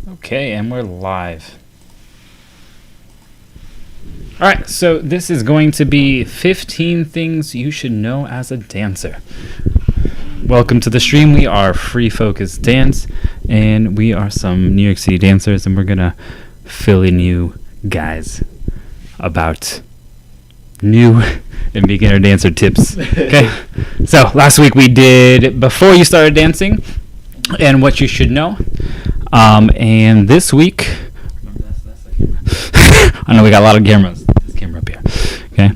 Okay, and we're live. Alright, so this is going to be 15 things you should know as a dancer. Welcome to the stream. We are Free Focus Dance, and we are some New York City dancers, and we're going to fill in you guys about new and beginner dancer tips. Okay, so last week we did before you started dancing and what you should know. And this week, I know we got a lot of cameras. This camera up here. Okay.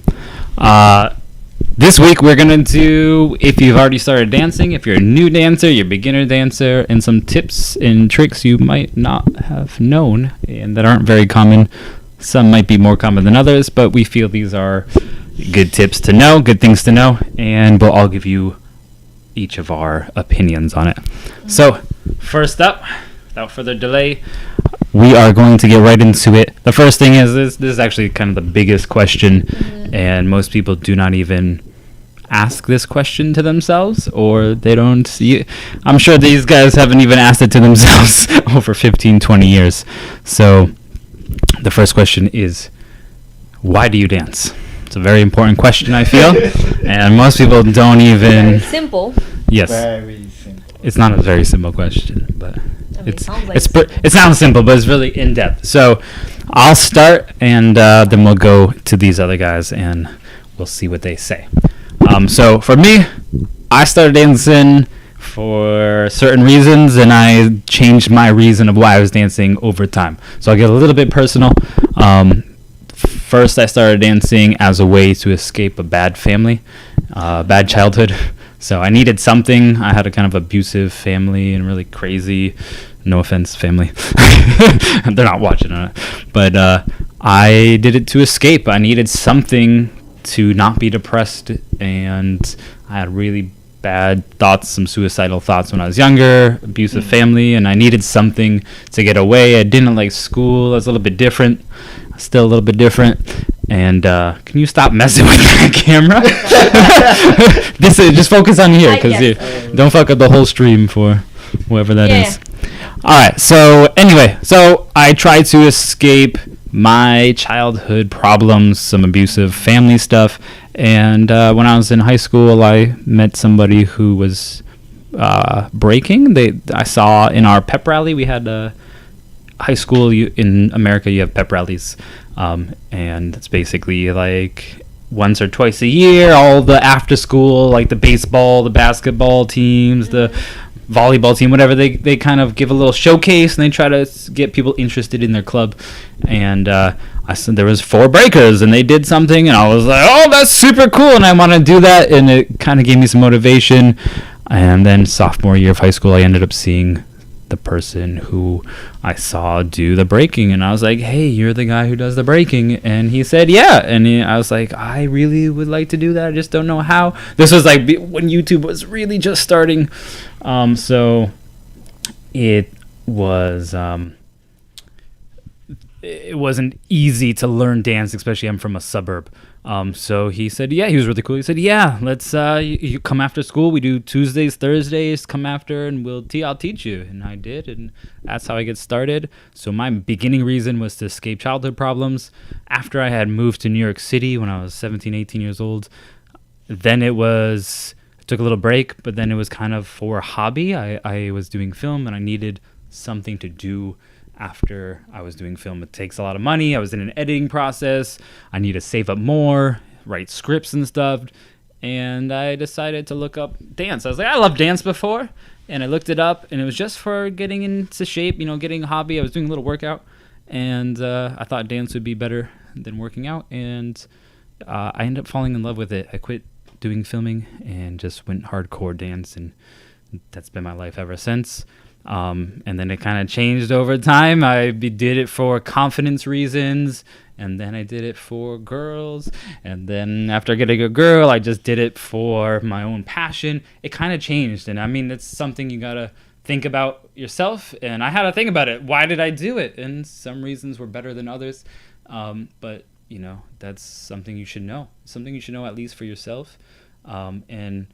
This week we're gonna do if you've already started dancing, if you're a new dancer, you're a beginner dancer, and some tips and tricks you might not have known and that aren't very common. Some might be more common than others, but we feel these are good tips to know, good things to know, and we'll all give you each of our opinions on it. So, first up, without further delay, we are going to get right into it. The first thing is this is actually kind of the biggest question, and most people do not even ask this question to themselves, or they don't. I'm sure these guys haven't even asked it to themselves over 15, 20 years. So, the first question is, why do you dance? It's a very important question, I feel, and most people don't even... Very simple. Yes. Very simple. It's not a very simple question, but it sounds simple, but it's really in-depth. So I'll start, and then we'll go to these other guys, and we'll see what they say. So for me, I started dancing for certain reasons, and I changed my reason of why I was dancing over time. So I'll get a little bit personal. First, I started dancing as a way to escape a bad family, bad childhood. So I needed something. I had a kind of abusive family and really crazy, no offense, family. They're not watching it. But I did it to escape. I needed something to not be depressed, and I had really bad thoughts, some suicidal thoughts when I was younger, abusive family, and I needed something to get away. I didn't like school. I was a little bit different. Still a little bit different. And can you stop messing with my camera? Just focus on here, because you don't fuck up the whole stream for whoever that is. All right. So anyway, I tried to escape my childhood problems, some abusive family stuff. And when I was in high school, I met somebody who was breaking. I saw in our pep rally, we had a high school in America, you have pep rallies, and it's basically like once or twice a year, all the after school, like the baseball, the basketball teams, the volleyball team, whatever, they kind of give a little showcase, and they try to get people interested in their club. And I said there was 4 breakers, and they did something, and I was like, oh, that's super cool, and I want to do that, and it kind of gave me some motivation. And then sophomore year of high school, I ended up seeing the person who I saw do the breaking, and I was like, hey, you're the guy who does the breaking. And he said, yeah. And I was like, I really would like to do that, I just don't know how. This was like when YouTube was really just starting. So it was it wasn't easy to learn dance, especially I'm from a suburb. So he said, yeah, he was really cool. He said, yeah, let's, you come after school. We do Tuesdays, Thursdays, come after, and I'll teach you. And I did, and that's how I get started. So my beginning reason was to escape childhood problems. After I had moved to New York City when I was 17, 18 years old, then I took a little break, but then it was kind of for a hobby. I was doing film, and I needed something to do after I was doing film. It takes a lot of money. I was in an editing process. I need to save up more, write scripts and stuff. And I decided to look up dance. I was like, I loved dance before. And I looked it up, and it was just for getting into shape, getting a hobby. I was doing a little workout, and I thought dance would be better than working out. And I ended up falling in love with it. I quit doing filming and just went hardcore dance, and that's been my life ever since. And then it kind of changed over time. I did it for confidence reasons, and then I did it for girls, and then after getting a girl, I just did it for my own passion. It kind of changed, and I mean, it's something you gotta think about yourself, and I had to think about it. Why did I do it? And some reasons were better than others, but that's something you should know. Something you should know at least for yourself, and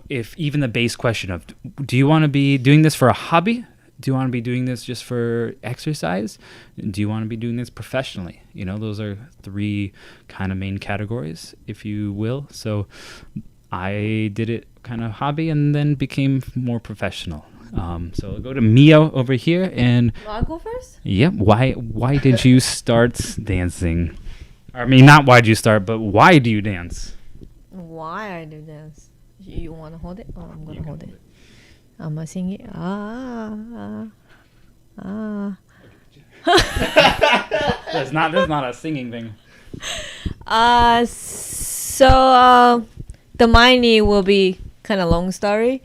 if even the base question of, do you want to be doing this for a hobby? do you want to be doing this just for exercise? Do you want to be doing this professionally? You know, those are three kind of main categories, if you will. So I did it kind of hobby and then became more professional. So I'll go to Mio over here, and I'll go first. yep. Why did you start dancing? I mean, not why did you start, but why do you dance? Why I do dance? You want to hold it? Oh, I'm You gonna can hold hold it. I'm gonna sing it. That's not a singing thing. So the miney will be kind of long story,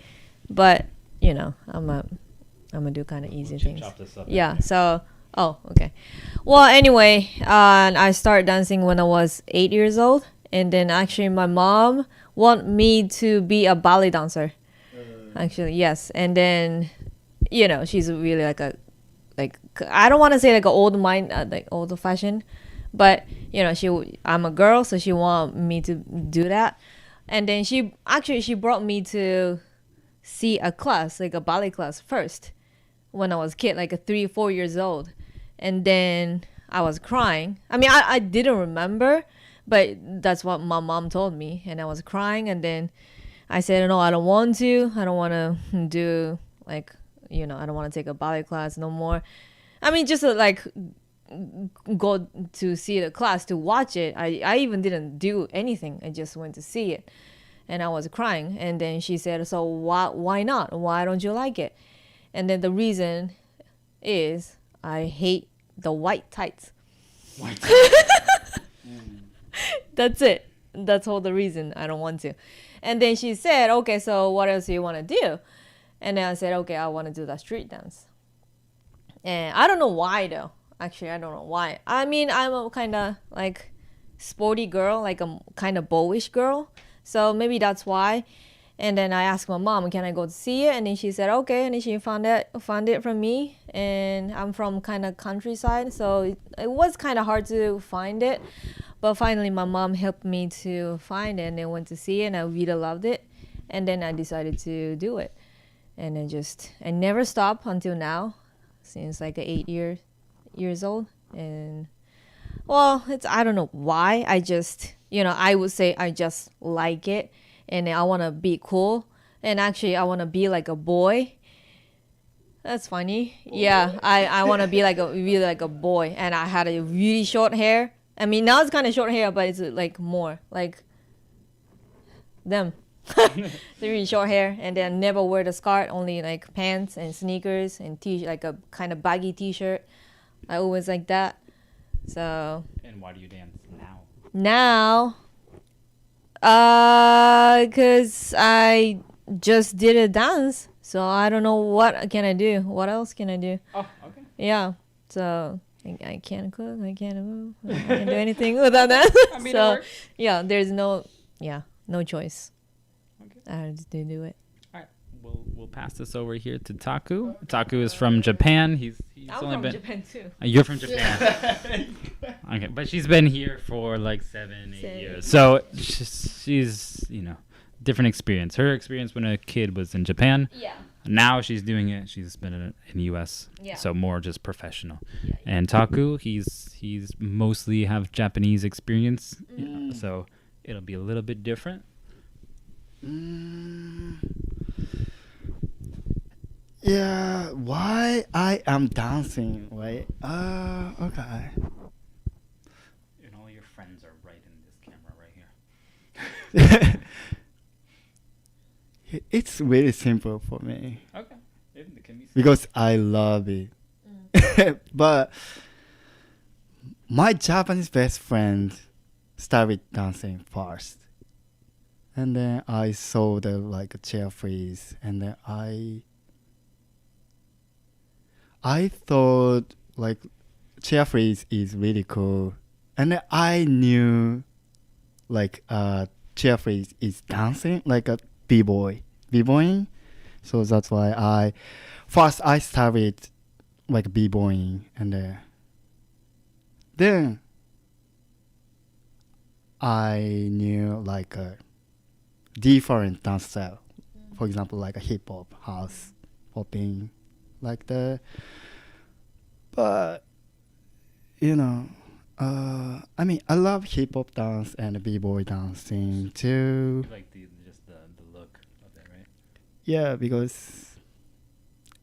but you know, I'm gonna do kind of easy things. Chop this up. Yeah. So okay. Well, anyway, I started dancing when I was 8 years old, and then actually my mom want me to be a ballet dancer. Actually, yes, and then you know she's really like I don't want to say like an old mind like old fashioned, but you know I'm a girl, so she want me to do that, and then she brought me to see a class, like a ballet class first, when I was a kid, like a 3 or 4 years old, and then I was crying. I mean, I didn't remember, but that's what my mom told me, and I was crying, and then I said, no, I don't want to. I don't want to do like, you know, I don't want to take a ballet class no more. I mean, just like go to see the class to watch it. I even didn't do anything. I just went to see it, and I was crying. And then she said, so why not? Why don't you like it? And then the reason is I hate the white tights. That's it. That's all the reason I don't want to. And then she said, okay, so what else do you want to do? And then I said, okay, I want to do the street dance. And I don't know why though. Actually, I don't know why. I mean, I'm a kind of like sporty girl, like a kind of boyish girl. So maybe that's why. And then I asked my mom, can I go to see it? And then she said, okay. And then she found it from me. And I'm from kind of countryside, so it was kind of hard to find it. But finally, my mom helped me to find it, and then went to see it, and I really loved it. And then I decided to do it. And then I never stopped until now, since like 8 years old. And well, I don't know why. I just, I would say I just like it, and I want to be cool. And actually, I want to be like a boy. That's funny. Yeah, I want to be really like a boy. And I had a really short hair. I mean, now it's kind of short hair, but it's like more like them. The really short hair, and then never wear the skirt, only like pants and sneakers and like a kind of baggy t-shirt. I always like that. So. And why do you dance now? Now, cause I just did a dance, so I don't know what can I do. What else can I do? Oh, okay. Yeah. So. I can't cook. I can't move. I can't do anything without that. I mean, so it works. yeah, there's no choice. Okay. I have to do it. All right. We'll pass this over here to Taku. Taku is from Japan. He's I'm only from been. Japan too. You're from Japan. Okay, but she's been here for like 7-8 years. So she's different experience. Her experience when a kid was in Japan. Yeah. Now she's doing it. She's been in the U.S. Yeah. So more just professional. Yeah. And Taku, he's mostly have Japanese experience. So it'll be a little bit different. Yeah, why I am dancing, right? Okay. And all your friends are right in this camera right here. It's really simple for me Okay. Can we see? because I love it. But my Japanese best friend started dancing first. And then I saw the like chair freeze, and then I thought like chair freeze is really cool. And then I knew like chair freeze is dancing like a bboying. So that's why I started like bboying, and then I knew like a different dance style. For example, like a hip hop, house, popping, like that. But you know, I mean, I love hip hop dance and b-boy dancing too. Like just the look of it, right? Yeah, because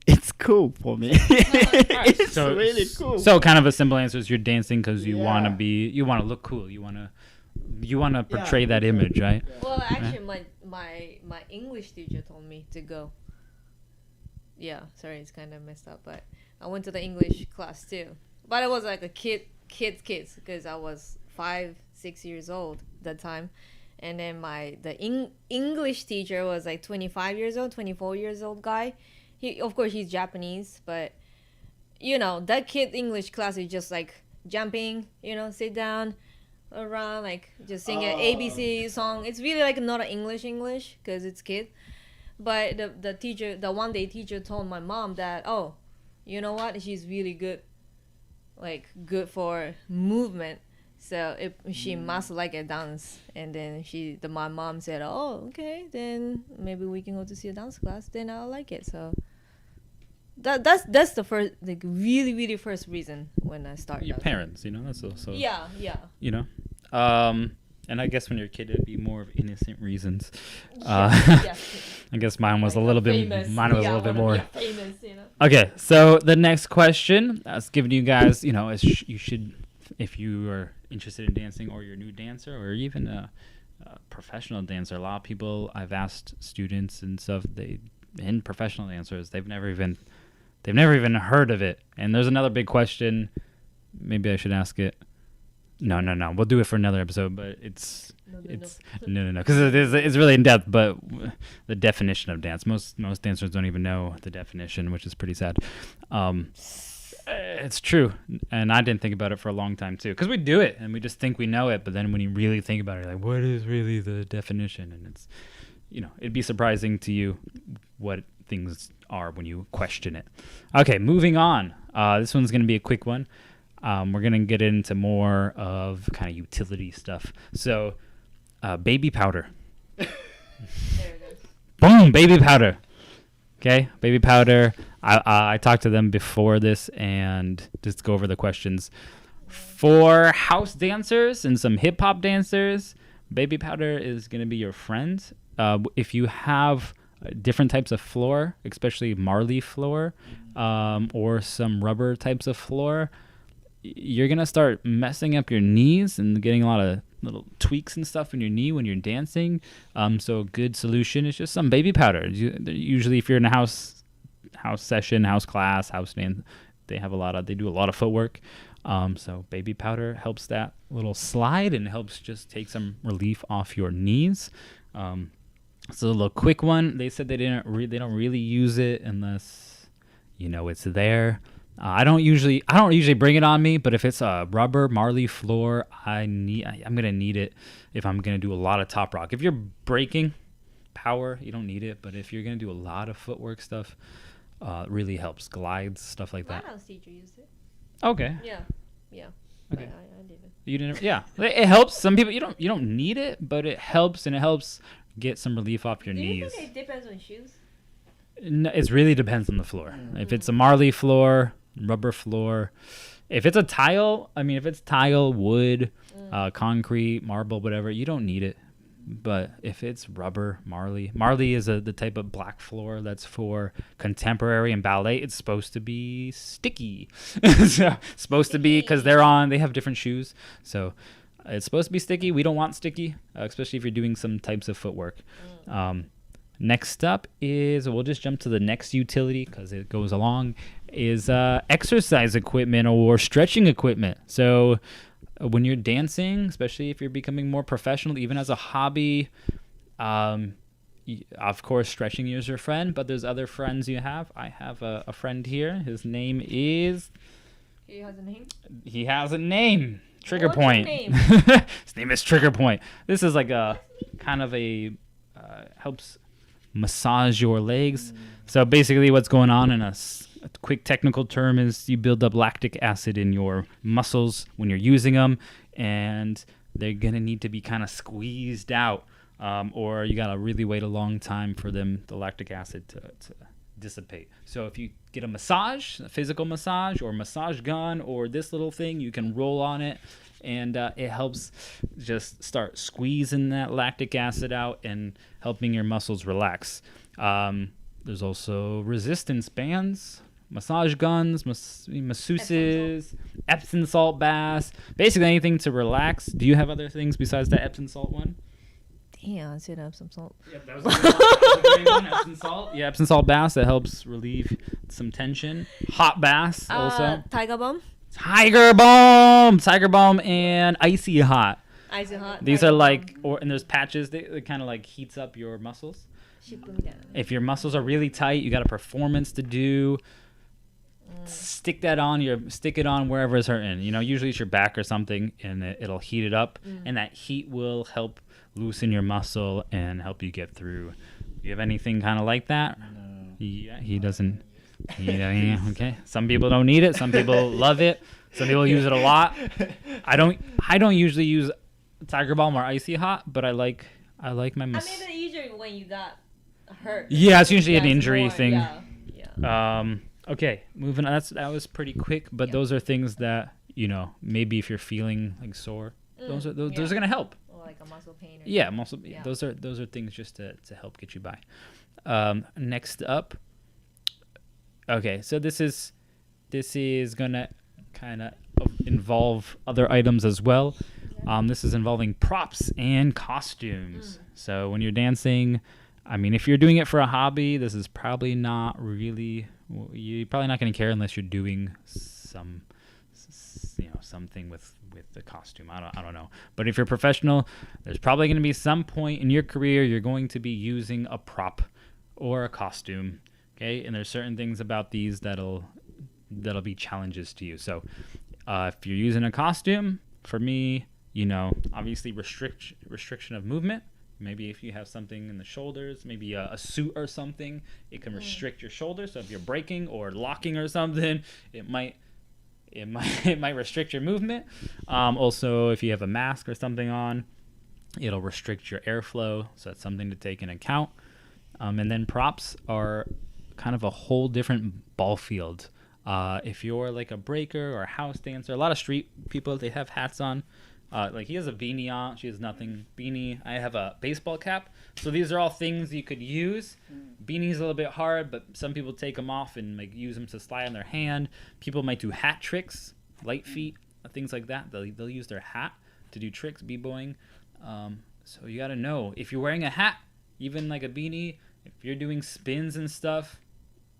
it's cool for me. It's So- really cool. So kind of a simple answer is you're dancing because you Yeah. want to you want to look cool. You want to portray Yeah. that image, right? Well, actually, my English teacher told me to go. Yeah, sorry, it's kind of messed up, but I went to the English class too. But it was like a kids, because I was 5, 6 years old that time, and then English teacher was like 25 years old, 24 years old guy. He, of course, he's Japanese, but you know that kid English class is just like jumping, sit down, around, like just sing an ABC song. It's really like not an English because it's kid. But the teacher, the one day teacher told my mom that, oh, you know what, she's really good, like good for movement, so she must like a dance. And then my mom said, oh, okay, then maybe we can go to see a dance class, then I'll like it. So that's the first, like really really first reason when I started. Your parents, that's also Yeah. And I guess when you're a kid, it'd be more of innocent reasons. Yeah. I guess mine was Like a little famous. bit. Mine was a little bit more. Famous. Okay, so the next question I was giving you guys, is you should, if you are interested in dancing or you're a new dancer or even a professional dancer. A lot of people, I've asked students and stuff, and professional dancers, they've never even heard of it. And there's another big question. Maybe I should ask it. No. We'll do it for another episode, but it's no, because it's really in depth. But the definition of dance, most dancers don't even know the definition, which is pretty sad. It's true, and I didn't think about it for a long time too, because we do it and we just think we know it, but then when you really think about it, you're like, what is really the definition? And it's, it'd be surprising to you what things are when you question it. Okay, moving on. This one's gonna be a quick one. We're going to get into more of kind of utility stuff. So, baby powder. There it is. Boom, baby powder. Okay, baby powder. I talked to them before this and just go over the questions. For house dancers and some hip-hop dancers, baby powder is going to be your friend. If you have different types of floor, especially marley floor, or some rubber types of floor, you're going to start messing up your knees and getting a lot of little tweaks and stuff in your knee when you're dancing. So a good solution is just some baby powder. Usually if you're in a house session, house class, house dance, they do a lot of footwork. So baby powder helps that little slide and helps just take some relief off your knees. So a little quick one. They said they don't really use it unless it's there. I don't usually bring it on me, but if it's a rubber marley floor, I'm gonna need it if I'm gonna do a lot of top rock. If you're breaking power, you don't need it, but if you're gonna do a lot of footwork stuff, it really helps. Glides, stuff like that. My house teacher used it. Okay. Yeah. Okay. I didn't. You didn't. Yeah, it helps. Some people you don't need it, but it helps, and it helps get some relief off your Do you knees. think it depends on shoes? No, it really depends on the floor. If it's a marley floor, rubber floor, if it's tile, wood, concrete, marble, whatever, you don't need it. But if it's rubber, marley is the type of black floor that's for contemporary and ballet. It's supposed to be sticky. So, supposed to be, because they have different shoes. So it's supposed to be sticky. We don't want sticky, especially if you're doing some types of footwork. Next up is, we'll just jump to the next utility because it goes along, is exercise equipment or stretching equipment. So when you're dancing, especially if you're becoming more professional, even as a hobby, of course, stretching is your friend, but there's other friends you have. I have a friend here. His name is... He has a name? He has a name. Trigger What's Point. his name? His name is Trigger Point. This is like a kind of helps massage your legs. So basically what's going on in a quick technical term is you build up lactic acid in your muscles when you're using them, and they're going to need to be kind of squeezed out, or you got to really wait a long time for the lactic acid dissipate. So if you get a massage, a physical massage or massage gun or this little thing, you can roll on it, and it helps just start squeezing that lactic acid out and helping your muscles relax. There's also resistance bands, massage guns, masseuses, Epsom salt baths, basically anything to relax. Do you have other things besides that Epsom salt one? Damn, I should have some salt. Yep, that was a good one. Epsom salt. Yeah, Epsom salt baths that helps relieve some tension. Hot baths also. Tiger Balm. Tiger Balm, and icy hot. Icy hot. These are like, and there's patches that kind of like heats up your muscles. If your muscles are really tight, you got a performance to do. Stick it on wherever it's hurting. Usually it's your back or something, and it'll heat it up, and that heat will help loosen your muscle and help you get through. Do you have anything kind of like that? No. Yeah, he doesn't. Yeah, okay. Some people don't need it. Some people love it. Some people use it a lot. I don't usually use Tiger Balm or icy hot, but I like my usually when you got hurt. Yeah, it's usually an injury thing. Yeah. Okay, moving on. That was pretty quick, but those are things that maybe if you're feeling like sore, those are gonna help. Or like a muscle pain. Yeah. Those are things just to help get you by. Next up. Okay, so this is gonna kind of involve other items as well. This is involving props and costumes. So when you're dancing, if you're doing it for a hobby, this is probably not really. You're probably not going to care unless you're doing something with the costume. I don't know. But if you're professional, there's probably going to be some point in your career you're going to be using a prop or a costume. Okay, and there's certain things about these that'll be challenges to you. So if you're using a costume, for me, obviously restriction of movement. Maybe if you have something in the shoulders, maybe a suit or something, it can restrict your shoulders. So if you're breaking or locking or something, it might restrict your movement. Also, if you have a mask or something on, it'll restrict your airflow. So that's something to take into account. And then props are kind of a whole different ball field. If you're like a breaker or a house dancer, a lot of street people, they have hats on. Like he has a beanie on. She has nothing. Beanie. I have a baseball cap. So these are all things you could use. Beanie's a little bit hard, but some people take them off and like use them to slide on their hand. People might do hat tricks, light feet, things like that. They'll use their hat to do tricks, b-boying. So you got to know if you're wearing a hat, even like a beanie, if you're doing spins and stuff,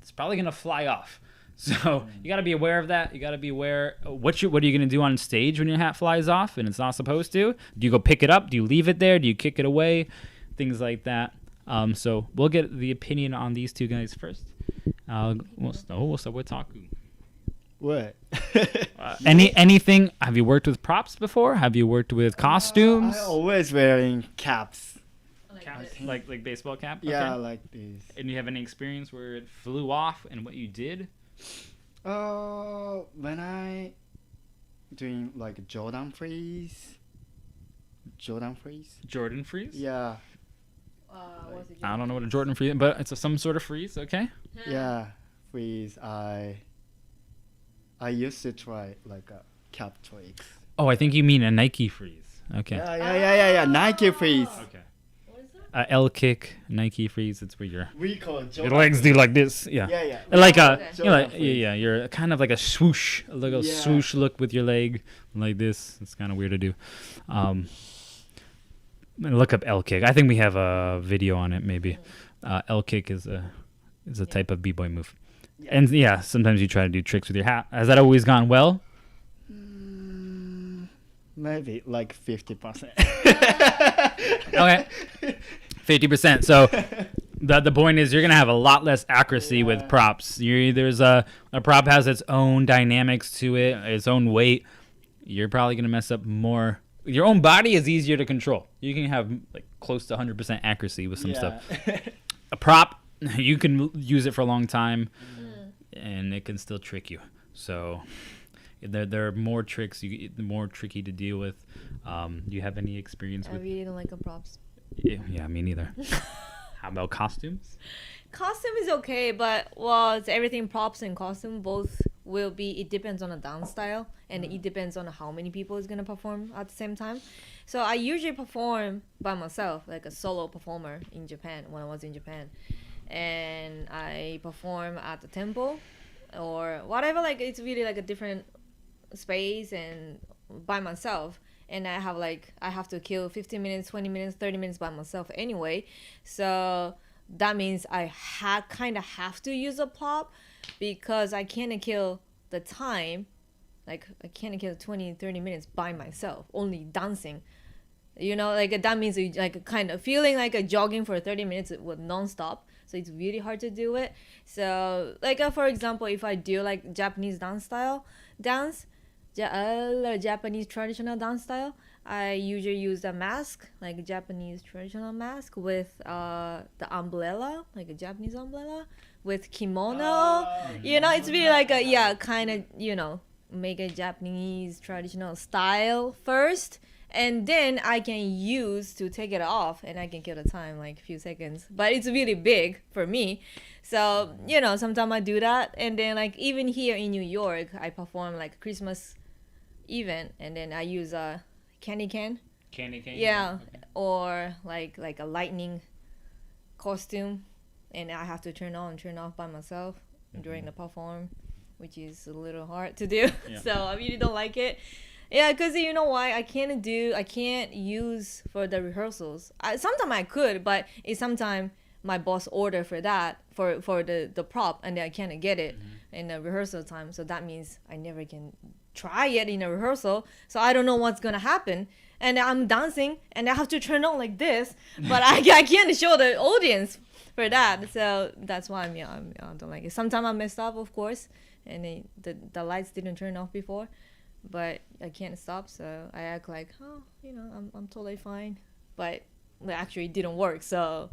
it's probably gonna fly off. So you got to be aware of that. You got to be aware what are you going to do on stage when your hat flies off and it's not supposed to? Do you go pick it up? Do you leave it there? Do you kick it away? Things like that. So we'll get the opinion on these two guys first. We'll start with Taku. What? Anything? Have you worked with props before? Have you worked with costumes? I always wearing caps. Like baseball cap? Yeah, okay. like this. And you have any experience where it flew off and what you did? When I doing like Jordan freeze. Jordan freeze? Yeah. I don't know what a Jordan freeze is, but it's some sort of freeze, okay? Yeah, freeze. I used to try like a cap tricks. Oh, I think you mean a Nike freeze. Okay. Yeah. Nike freeze. Okay. L kick, Nike freeze. It's where We call it your legs do like this. Yeah. Yeah. Like okay. You're kind of like a swoosh, like a swoosh look with your leg like this. It's kind of weird to do. Look up L kick. I think we have a video on it. Maybe L kick is a type of b-boy move. Yeah. And sometimes you try to do tricks with your hat. Has that always gone well? Maybe like 50%. Okay. 50%. So the point is you're going to have a lot less accuracy with props. There's a prop has its own dynamics to it, its own weight. You're probably going to mess up more. Your own body is easier to control. You can have like close to 100% accuracy with some stuff. A prop, you can use it for a long time and it can still trick you. So there are more tricks, more tricky to deal with. Do you have any experience with? I really don't like props. Yeah, me neither. How about costumes? Costume is okay, but well, it's everything props and costume both will be. It depends on the dance style, and it depends on how many people is gonna perform at the same time. So I usually perform by myself, like a solo performer in Japan when I was in Japan, and I perform at the temple or whatever. Like it's really like a different space and by myself. And I have to kill 15 minutes, 20 minutes, 30 minutes by myself anyway. So that means I kind of have to use a prop because I can't kill the time. Like I can't kill 20, 30 minutes by myself, only dancing. Like that means you like kind of feeling like a jogging for 30 minutes with non-stop. So it's really hard to do it. So like for example, if I do like Japanese Japanese traditional dance style, I usually use a mask, like a Japanese traditional mask with the umbrella, like a Japanese umbrella with kimono. It's really like a kind of make a Japanese traditional style first, and then I can use to take it off, and I can kill the time like a few seconds. But it's really big for me, so sometimes I do that, and then like even here in New York, I perform like Christmas event, and then I use a candy cane. Candy cane. Yeah, or like a lightning costume, and I have to turn on and turn off by myself during the perform, which is a little hard to do. Yeah. So I really don't like it. Yeah, because you know why I can't use for the rehearsals. Sometimes I could, but it's sometimes my boss order for that for the prop, and I can't get it in the rehearsal time. So that means I never can try it in a rehearsal. So I don't know what's gonna happen, and I'm dancing, and I have to turn on like this, but I can't show the audience for that. So that's why I don't like it. Sometimes I messed up, of course, and the lights didn't turn off before, but I can't stop. So I act like, I'm totally fine, but it actually didn't work. So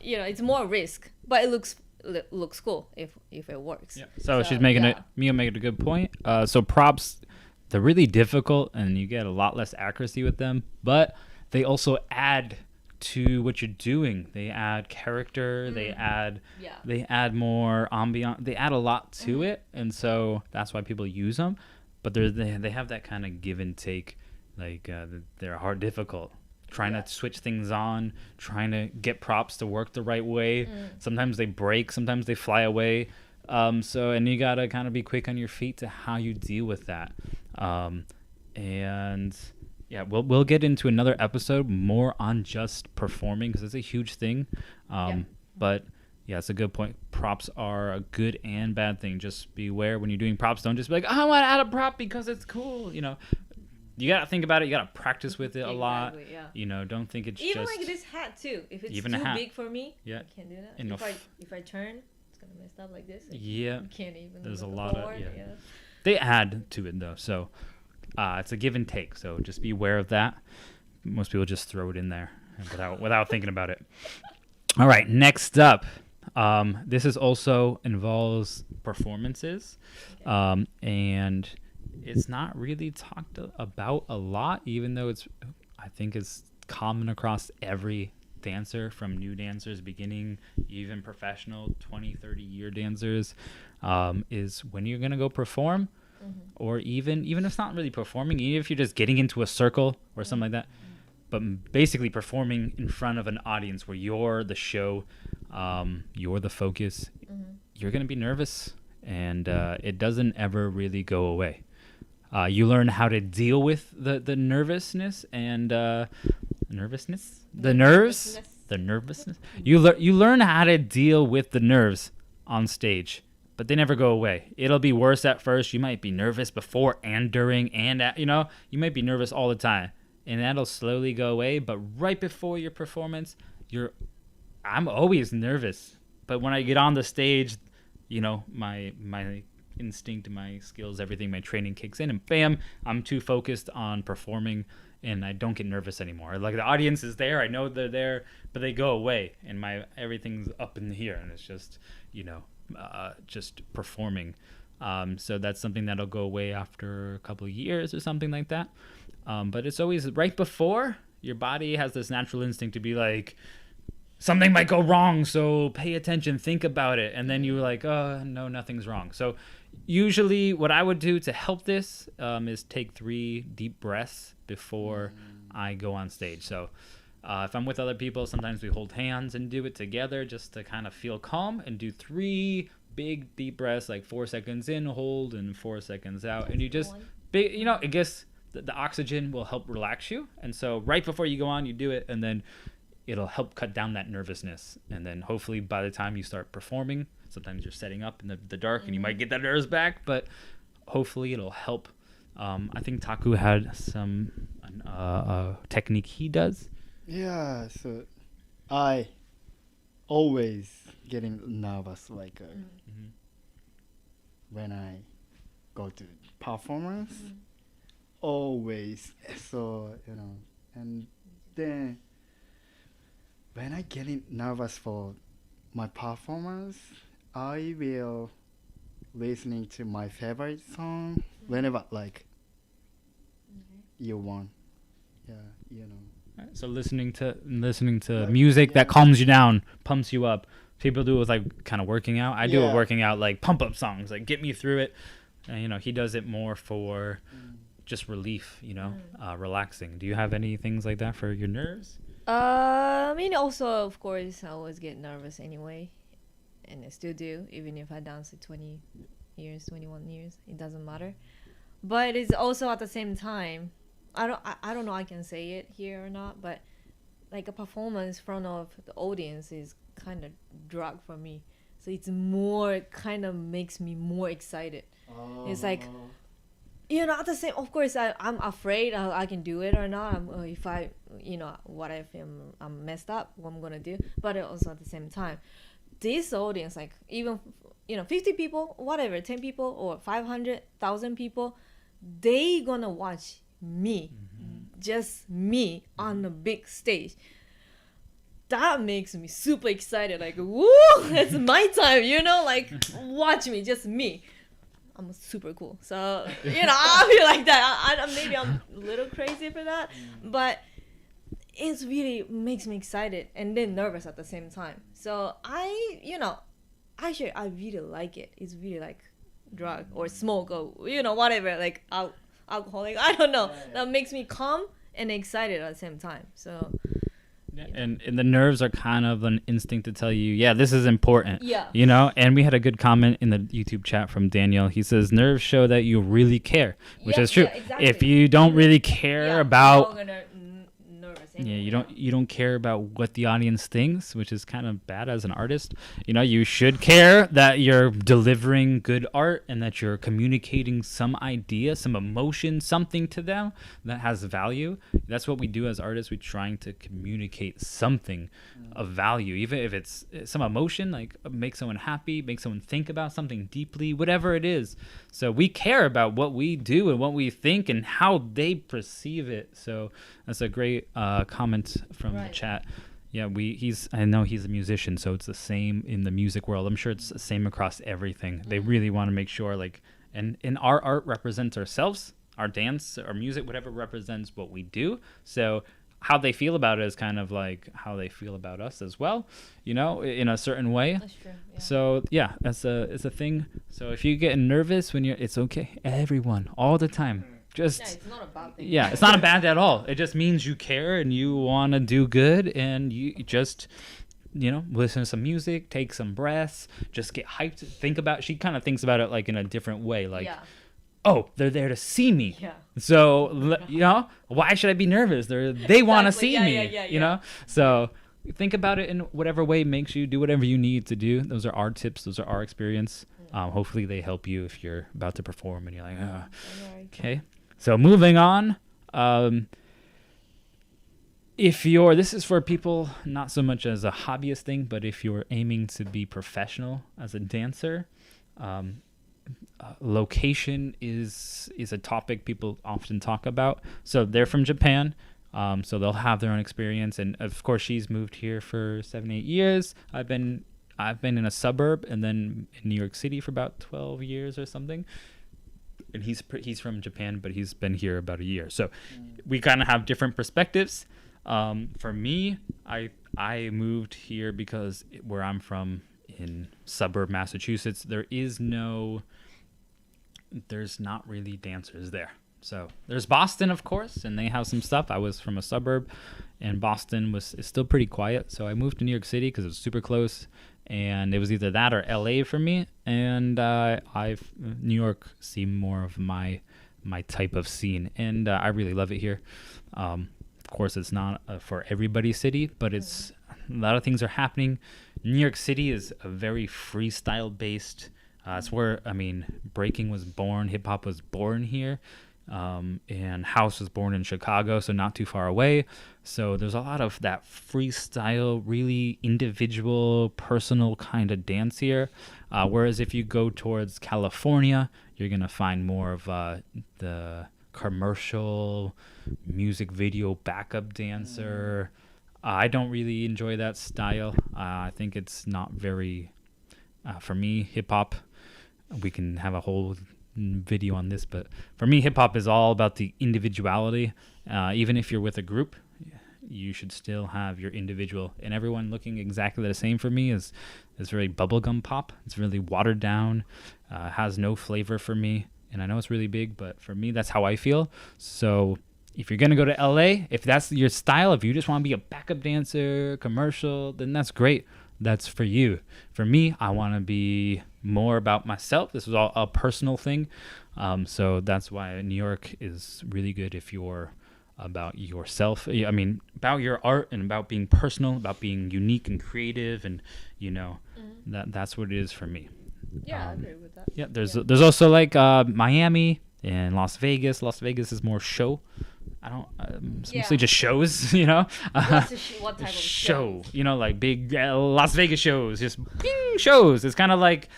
it's more risk, but it looks cool if it works. Yeah. So she's making Mia making a good point. So props, they're really difficult, and you get a lot less accuracy with them, but they also add to what you're doing. They add character. They add more ambiance. They add a lot to it, and so that's why people use them. But they have that kind of give and take. Like they're hard, difficult. Trying to switch things on, trying to get props to work the right way. Sometimes they break, sometimes they fly away. And you gotta kind of be quick on your feet to how you deal with that. And yeah, we'll get into another episode more on just performing because it's a huge thing. But yeah, it's a good point. Props are a good and bad thing. Just beware when you're doing props. Don't just be like, I want to add a prop because it's cool. You gotta think about it. You gotta practice with it a lot. Yeah. Don't think it's even just like this hat too. If it's even too big for me, yeah, I can't do that. If I turn, it's gonna mess up like this. Yeah, you can't even. There's a look lot forward. of They add to it though, so it's a give and take. So just be aware of that. Most people just throw it in there without thinking about it. All right, next up. This is also involves performances, and it's not really talked about a lot, even though I think it's common across every dancer, from new dancers beginning, even professional 20-30 year dancers, is when you're gonna go perform, or even if it's not really performing, even if you're just getting into a circle or something like that, but basically performing in front of an audience where you're the show, you're the focus, you're gonna be nervous, and it doesn't ever really go away. You learn how to deal with the nervousness and the nervousness. You learn how to deal with the nerves on stage, but they never go away. It'll be worse at first. You might be nervous before and during and at, you might be nervous all the time, and that'll slowly go away. But right before your performance, I'm always nervous, but when I get on the stage, my instinct, my skills, everything, my training kicks in, and bam, I'm too focused on performing, and I don't get nervous anymore. Like the audience is there, I know they're there, but they go away, and everything's up in here, and it's just just performing. So that's something that'll go away after a couple of years or something like that. But it's always right before. Your body has this natural instinct to be like something might go wrong, so pay attention, think about it, and then you're like, oh no, nothing's wrong. So usually what I would do to help this is take 3 deep breaths before I go on stage. So if I'm with other people, sometimes we hold hands and do it together just to kind of feel calm, and do 3 big deep breaths, like 4 seconds in, hold, and 4 seconds out. And you just, it gets, the oxygen will help relax you. And so right before you go on, you do it, and then it'll help cut down that nervousness. And then hopefully by the time you start performing, sometimes you're setting up in the dark and you might get that nerves back, but hopefully it'll help. I think Taku had some technique he does. Yeah, so I always getting nervous like when I go to performance. Always. So, and then when I getting nervous for my performance, I will listening to my favorite song whenever like you want. Yeah, Right, so listening to music that calms you down, pumps you up. People do it with like kind of working out. I do it working out, like pump up songs, like get me through it. And he does it more for just relief, relaxing. Do you have any things like that for your nerves? I mean, also, of course, I always get nervous anyway, and I still do, even if I dance for 20 years, 21 years, it doesn't matter. But it's also at the same time, I don't know I can say it here or not, but like a performance in front of the audience is kind of drug for me. So it's more, kind of makes me more excited. It's like, at the same, of course, I'm afraid I can do it or not. If I, what if I'm messed up, what I'm going to do. But also at the same time, this audience, like even, 50 people, whatever, 10 people or 500,000 people, they going to watch me, just me on the big stage. That makes me super excited. Like, woo, it's my time, like, watch me, just me. I'm super cool. So, I feel like that. Maybe I'm a little crazy for that, but it really makes me excited and then nervous at the same time. So I really like it. It's really like drug or smoke or, whatever, like alcoholic. I don't know. That makes me calm and excited at the same time. So. Yeah. And the nerves are kind of an instinct to tell you, yeah, this is important. Yeah. And we had a good comment in the YouTube chat from Daniel. He says nerves show that you really care, which is true. Yeah, exactly. If you don't really care about you don't care about what the audience thinks, which is kind of bad as an artist. You should care that you're delivering good art and that you're communicating some idea, some emotion, something to them that has value. That's what we do as artists. We're trying to communicate something of value, even if it's some emotion, like make someone happy, make someone think about something deeply, whatever it is. So we care about what we do and what we think and how they perceive it. So that's a great comment from the chat. Yeah, I know he's a musician, so it's the same in the music world. I'm sure it's the same across everything. They really want to make sure, like, and our art represents ourselves, our dance, our music, whatever represents what we do. So how they feel about it is kind of like how they feel about us as well, in a certain way. That's true. Yeah. So yeah, it's a thing. So if you get nervous it's okay. Everyone, all the time. It's not a bad thing. Yeah, it's not a bad at all. It just means you care and you want to do good, and you just, listen to some music, take some breaths, just get hyped. She kind of thinks about it like in a different way, like, oh, they're there to see me. Yeah. So, why should I be nervous? They want to see me, So think about it in whatever way makes you do whatever you need to do. Those are our tips. Those are our experience. Hopefully they help you if you're about to perform and you're like, okay. So moving on, this is for people not so much as a hobbyist thing, but if you're aiming to be professional as a dancer, location is a topic people often talk about. So they're from Japan, so they'll have their own experience, and of course she's moved here for 7-8 years. I've been in a suburb and then in New York City for about 12 years or something. And he's from Japan, but he's been here about a year. So we kind of have different perspectives. For me, I moved here because where I'm from in suburb Massachusetts, there's not really dancers there. So there's Boston, of course, and they have some stuff. I was from a suburb, and Boston is still pretty quiet. So I moved to New York City because it was super close, and it was either that or LA for me. And New York seemed more of my type of scene, and I really love it here. Of course, it's not for everybody's city, but it's a lot of things are happening. New York City is a very freestyle based. It's where breaking was born, hip hop was born here. And House was born in Chicago, so not too far away. So there's a lot of that freestyle, really individual, personal kind of dance here. Whereas if you go towards California, you're going to find more of the commercial music video backup dancer. I don't really enjoy that style. I think it's not very, for me, hip hop. We can have a whole video on this, but for me, hip hop is all about the individuality. Even if you're with a group, you should still have your individual, and everyone looking exactly the same for me is really bubblegum pop. It's really watered down, has no flavor for me, and I know it's really big, but for me, that's how I feel. So if you're gonna go to LA, if that's your style, if you just want to be a backup dancer, commercial, then that's great. That's for you. For me, I want to be more about myself. This was all a personal thing. So that's why New York is really good if you're about yourself. About your art and about being personal, about being unique and creative, and that's what it is for me. Yeah, I agree with that. Yeah, there's also like Miami and Las Vegas. Las Vegas is more show. It's mostly just shows, What type of show? Like big Las Vegas shows, just bing, shows. It's kind of like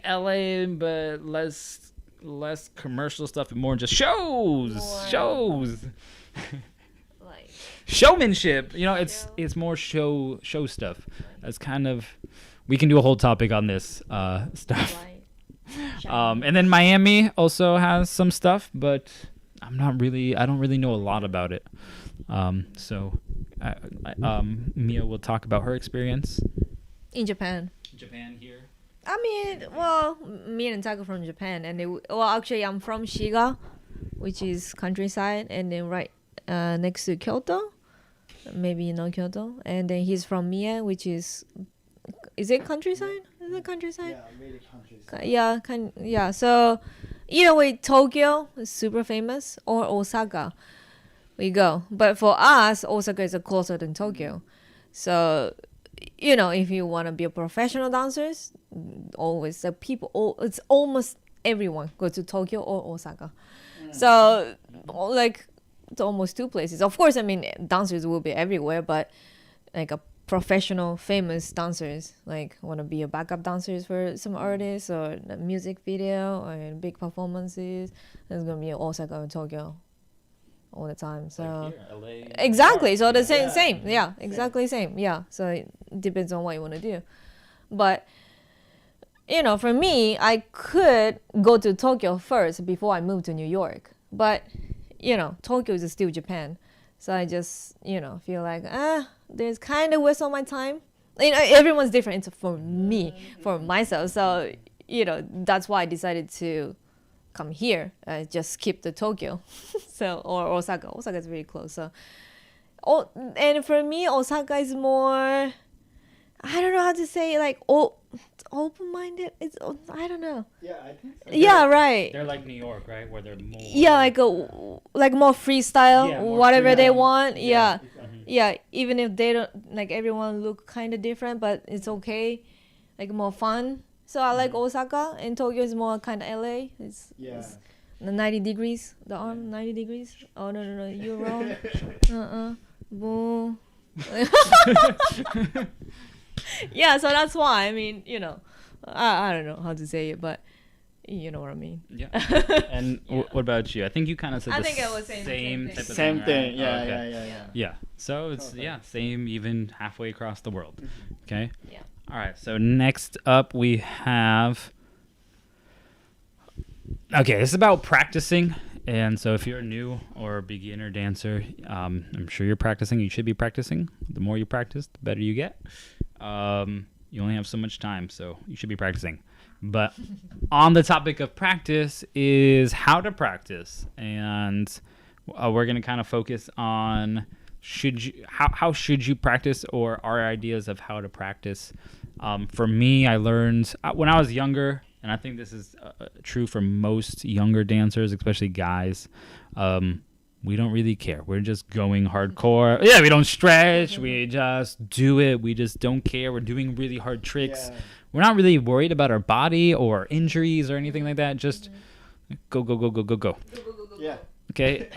LA, but less commercial stuff and more just shows. Like Showmanship. It's more show stuff. That's kind of, we can do a whole topic on this stuff. And then Miami also has some stuff, but I don't really know a lot about it. So Mia will talk about her experience in Japan here. Me and Taco from Japan, and actually I'm from Shiga, which is countryside, and then right next to Kyoto, maybe you know Kyoto, and then he's from Mie, which is it countryside? Is it countryside? Yeah, really countryside. Yeah. So either way, Tokyo is super famous, or Osaka, we go. But for us, Osaka is closer than Tokyo. So if you want to be a professional dancers, always it's almost everyone go to Tokyo or Osaka. So like it's almost two places. Of course, dancers will be everywhere, but like a professional famous dancers like want to be a backup dancers for some artists or a music video or big performances, it's gonna be Osaka and Tokyo all the time. So like here, LA, exactly, so the same exactly same. Yeah, so it depends on what you want to do. But for me, I could go to Tokyo first before I moved to New York, but Tokyo is still Japan. So I just, feel like, there's kind of waste of my time. Everyone's different. It's for me, for myself. So, that's why I decided to come here. Just skip the Tokyo. Or Osaka. Osaka is very close. So, and for me, Osaka is more, I don't know how to say, like, open-minded. I don't know. Yeah, I think so. Yeah, right. They're like New York, right? Where they're more. Yeah, like more freestyle, more whatever they freedom. want. Yeah. Exactly. Yeah, even if they don't, like, everyone look kind of different, but it's okay. Like more fun. So I like Osaka, and Tokyo is more kind of LA. It's the 90 degrees. The arm 90 degrees. Oh no, you're wrong. Boo. Yeah, so that's why. I don't know how to say it, but you know what I mean. Yeah. And what about you? I think you kind of said I the think I was saying same the type of Same thing. right? Yeah, Okay. yeah. Yeah. So it's same even halfway across the world. Okay. Yeah. All right. So next up we have. Okay, this is about practicing And so if you're a new or a beginner dancer, I'm sure you're practicing. You should be practicing. The more you practice, the better you get. You only have so much time, so you should be practicing. But on the topic of practice is how to practice. And we're going to kind of focus on how should you practice, or our ideas of how to practice. For me, I learned when I was younger, and I think this is true for most younger dancers, especially guys. We don't really care. We're just going hardcore. Yeah, we don't stretch. We just do it. We just don't care. We're doing really hard tricks. Yeah. We're not really worried about our body or injuries or anything like that. Just go, go, go, go, go, go. Yeah. Okay.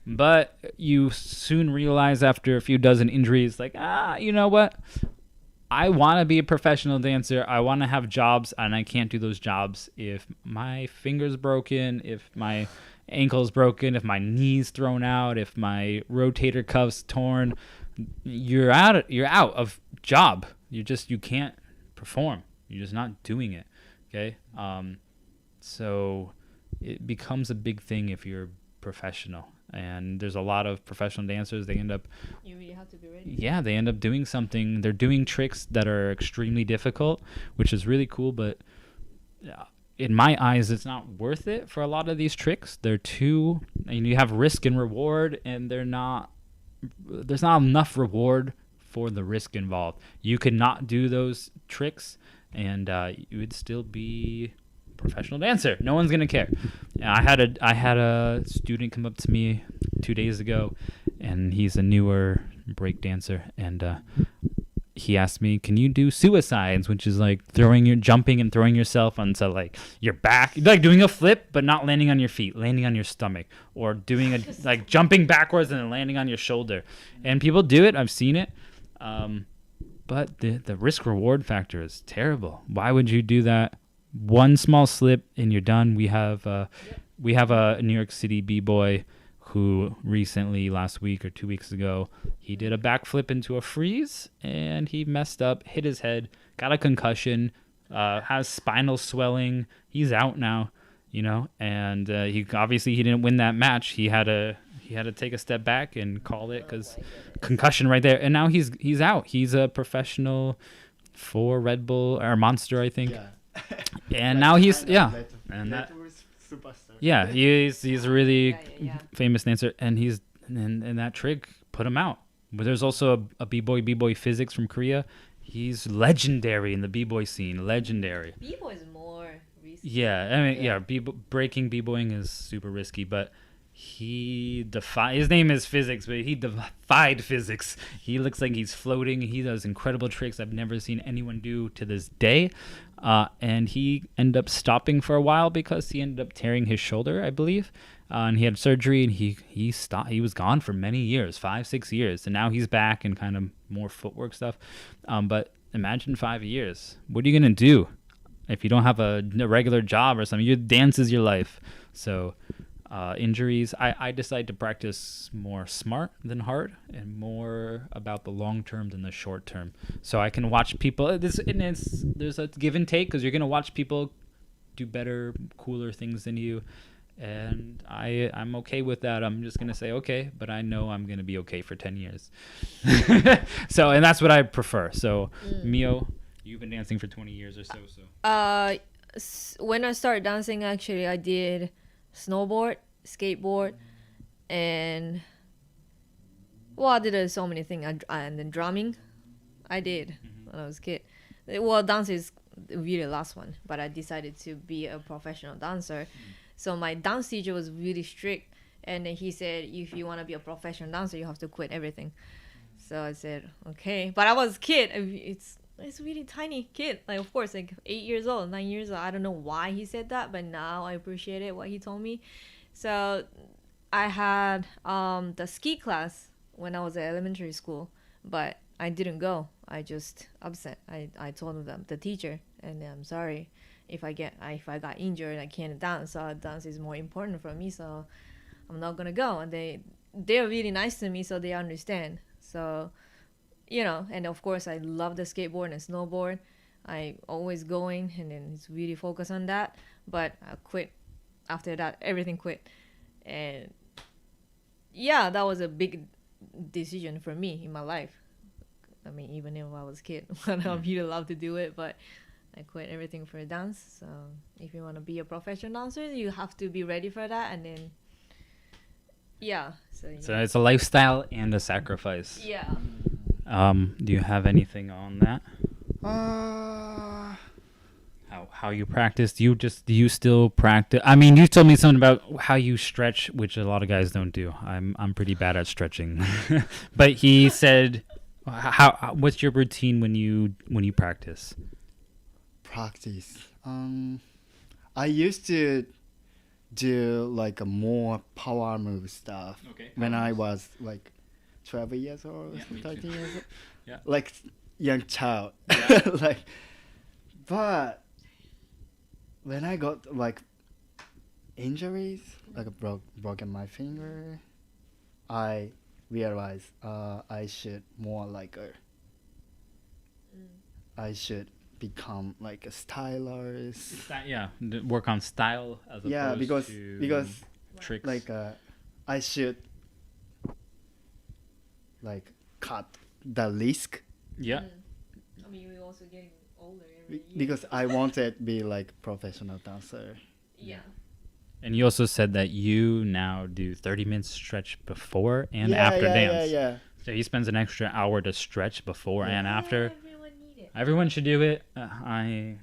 But you soon realize after a few dozen injuries, like, you know what? I want to be a professional dancer. I want to have jobs, and I can't do those jobs if my finger's broken, if my ankle's broken, if my knee's thrown out, if my rotator cuff's torn. You're out of job. You can't perform. You're just not doing it. Okay. So it becomes a big thing if you're professional. And there's a lot of professional dancers. They end up, You really have to be ready. yeah, they end up doing something. They're doing tricks that are extremely difficult, which is really cool. But in my eyes, it's not worth it for a lot of these tricks. They're too, and you have risk and reward, and there's not enough reward for the risk involved. You could not do those tricks, and you would still be professional dancer. No one's gonna care. I had a student come up to me 2 days ago, and he's a newer break dancer, and he asked me, "Can you do suicides?" Which is like jumping and throwing yourself onto like your back, like doing a flip but not landing on your feet, landing on your stomach, or doing like jumping backwards and then landing on your shoulder. And people do it. I've seen it. But the risk reward factor is terrible. Why would you do that? One small slip and you're done. We have a New York City b-boy who recently, last week or 2 weeks ago, he did a backflip into a freeze and he messed up, hit his head, got a concussion, has spinal swelling. He's out now, and he didn't win that match. He had to take a step back and call it because concussion right there. And now he's out. He's a professional for Red Bull or Monster, I think. Yeah. And now he's and that was superstar. yeah, he's a really Yeah. famous dancer, and and that trick put him out. But there's also a b-boy physics from Korea. He's legendary in the b-boy scene. Legendary. B-boy is more risky. Yeah, I mean, breaking b-boying is super risky, but his name is Physics, but he defied physics. He looks like he's floating. He does incredible tricks I've never seen anyone do to this day. And he ended up stopping for a while because he ended up tearing his shoulder, I believe. And he had surgery, and he stopped. He was gone for many years, 5-6 years, and now he's back and kind of more footwork stuff. But imagine 5 years. What are you gonna do if you don't have a regular job or something? Your dance is your life. So injuries. I decided to practice more smart than hard, and more about the long term than the short term. So I can watch people. There's a give and take because you're gonna watch people do better, cooler things than you, and I'm okay with that. I'm just gonna say okay, but I know I'm gonna be okay for 10 years. So, and that's what I prefer. So Mio, you've been dancing for 20 years or so. When I started dancing, actually, I did snowboard, skateboard, and I did so many things. And then drumming, I did when I was a kid. Well, dance is really the last one, but I decided to be a professional dancer. So my dance teacher was really strict, and then he said, if you want to be a professional dancer, you have to quit everything. So I said, okay. But I was a kid. It's really tiny kid, like, of course, like 8 years old, 9 years old. I don't know why he said that, but now I appreciate it, what he told me. So I had the ski class when I was at elementary school, but I didn't go. I just absent. I told them, the teacher, and I'm sorry if I got injured and I can't dance. So dance is more important for me, so I'm not gonna go. And they're really nice to me, so they understand. So and of course I love the skateboard and snowboard. I always going, and then it's really focused on that. But I quit after that. Everything quit. And yeah, that was a big decision for me in my life. I mean, even if I was a kid, I really love to do it, but I quit everything for dance. So if you want to be a professional dancer, you have to be ready for that. And then, yeah. So it's a lifestyle and a sacrifice. Yeah. Do you have anything on that? Uh, How you practice? Do you still practice? I mean, you told me something about how you stretch, which a lot of guys don't do. I'm pretty bad at stretching. But he said, what's your routine when you practice? practice. I used to do like a more power move stuff when I was like 12 years old, Yeah, me 13 too. years old. Yeah. Like young child. like, but when I got like injuries, like broken my finger, I realized I should more like I should become like a stylist. Work on style as opposed Yeah, because to tricks. like I should like cut the risk yeah. I mean, we're also getting older every year. because I wanted to be like professional dancer. Yeah. And you also said that you now do 30 minutes stretch before and yeah, after yeah, dance. Yeah. So he spends an extra hour to stretch before and after. Everyone need it. Everyone should do it. I'm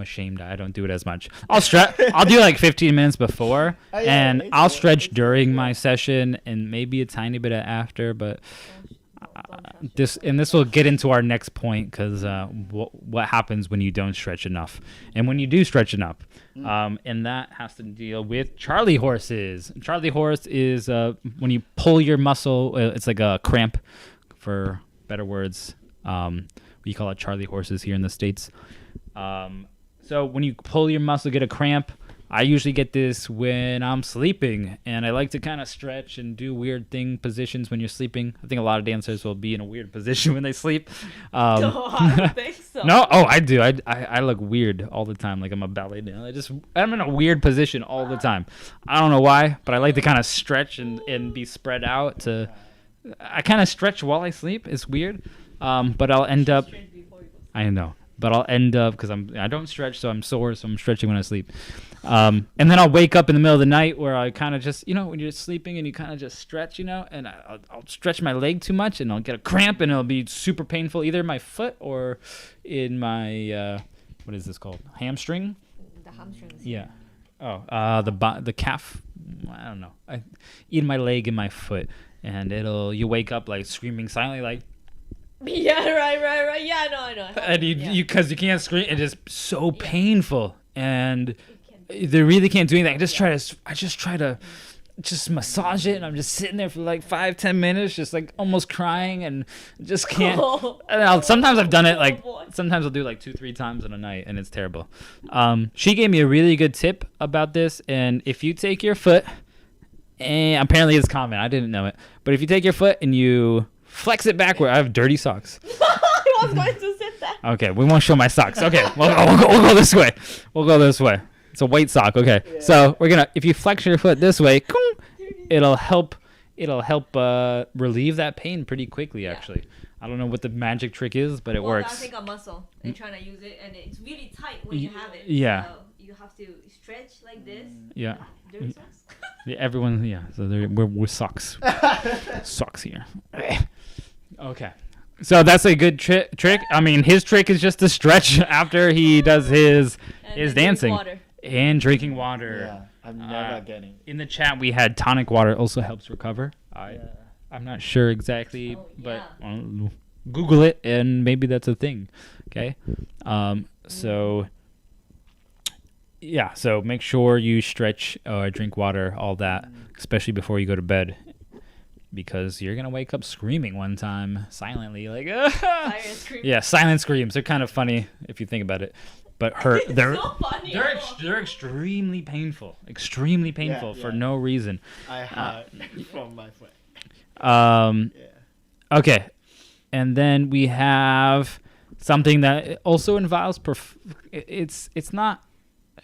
ashamed I don't do it as much. I'll stretch. I'll do like 15 minutes before, Oh, yeah, and it's I'll good, stretch it's during good, my yeah. session and maybe a tiny bit after. But this will get into our next point because what happens when you don't stretch enough, and when you do stretch enough, and that has to deal with Charlie horses. Charlie horse is when you pull your muscle. It's like a cramp, for better words. We call it Charlie horses here in the States. So when you pull your muscle, get a cramp. I usually get this when I'm sleeping, and I like to kind of stretch and do weird positions when you're sleeping. I think a lot of dancers will be in a weird position when they sleep. No, I don't think so. No, oh, I do. I look weird all the time, like I'm a ballet dancer. I'm in a weird position all the time. I don't know why, but I like to kind of stretch and be spread out. I kind of stretch while I sleep. It's weird, but I'll end up. Stretch before you go. I know, but I'll end up because I don't stretch, so I'm sore, so I'm stretching when I sleep. And then I'll wake up in the middle of the night where I kind of just, when you're sleeping and you kind of just stretch, and I'll stretch my leg too much and I'll get a cramp and it'll be super painful either in my foot or in my, what is this called? Hamstring? The hamstrings. Yeah. Oh, the calf. I don't know. In my leg and my foot, and you wake up like screaming silently, like. Yeah, right. Yeah, I know. And you can't scream. It's just so Yeah. painful, and they really can't do anything. I just try to just massage it, and I'm just sitting there for like 5-10 minutes, just like almost crying, and just can't. And sometimes I've done it like sometimes I'll do like 2-3 times in a night, and it's terrible. She gave me a really good tip about this, and if you take your foot, and apparently it's common, I didn't know it, but if you take your foot and you flex it backward, I have dirty socks. I was going to say that. Okay, we won't show my socks. Okay, we'll go this way. We'll go this way. It's a white sock. Okay, so if you flex your foot this way, it'll help relieve that pain pretty quickly. Actually, I don't know what the magic trick is, but it works. I think a muscle. They're trying to use it, and it's really tight when you have it. Yeah. So you have to stretch like this. Yeah. Dirty socks. Yeah, everyone. Yeah. So we're socks. Socks here. Okay. So that's a good trick. I mean, his trick is just to stretch after he does his dancing Water. and drinking water. Yeah, I'm never getting. In the chat, we had tonic water also helps recover. I'm not sure exactly, but Google it and maybe that's a thing. Okay. So make sure you stretch, drink water, all that, especially before you go to bed. Because you're going to wake up screaming one time silently, like, Silent scream. Yeah, silent screams. They're kind of funny if you think about it. But they're so funny. they're extremely painful. Extremely painful for no reason. I heard from my friend. Yeah. Okay. And then we have something that also involves it's not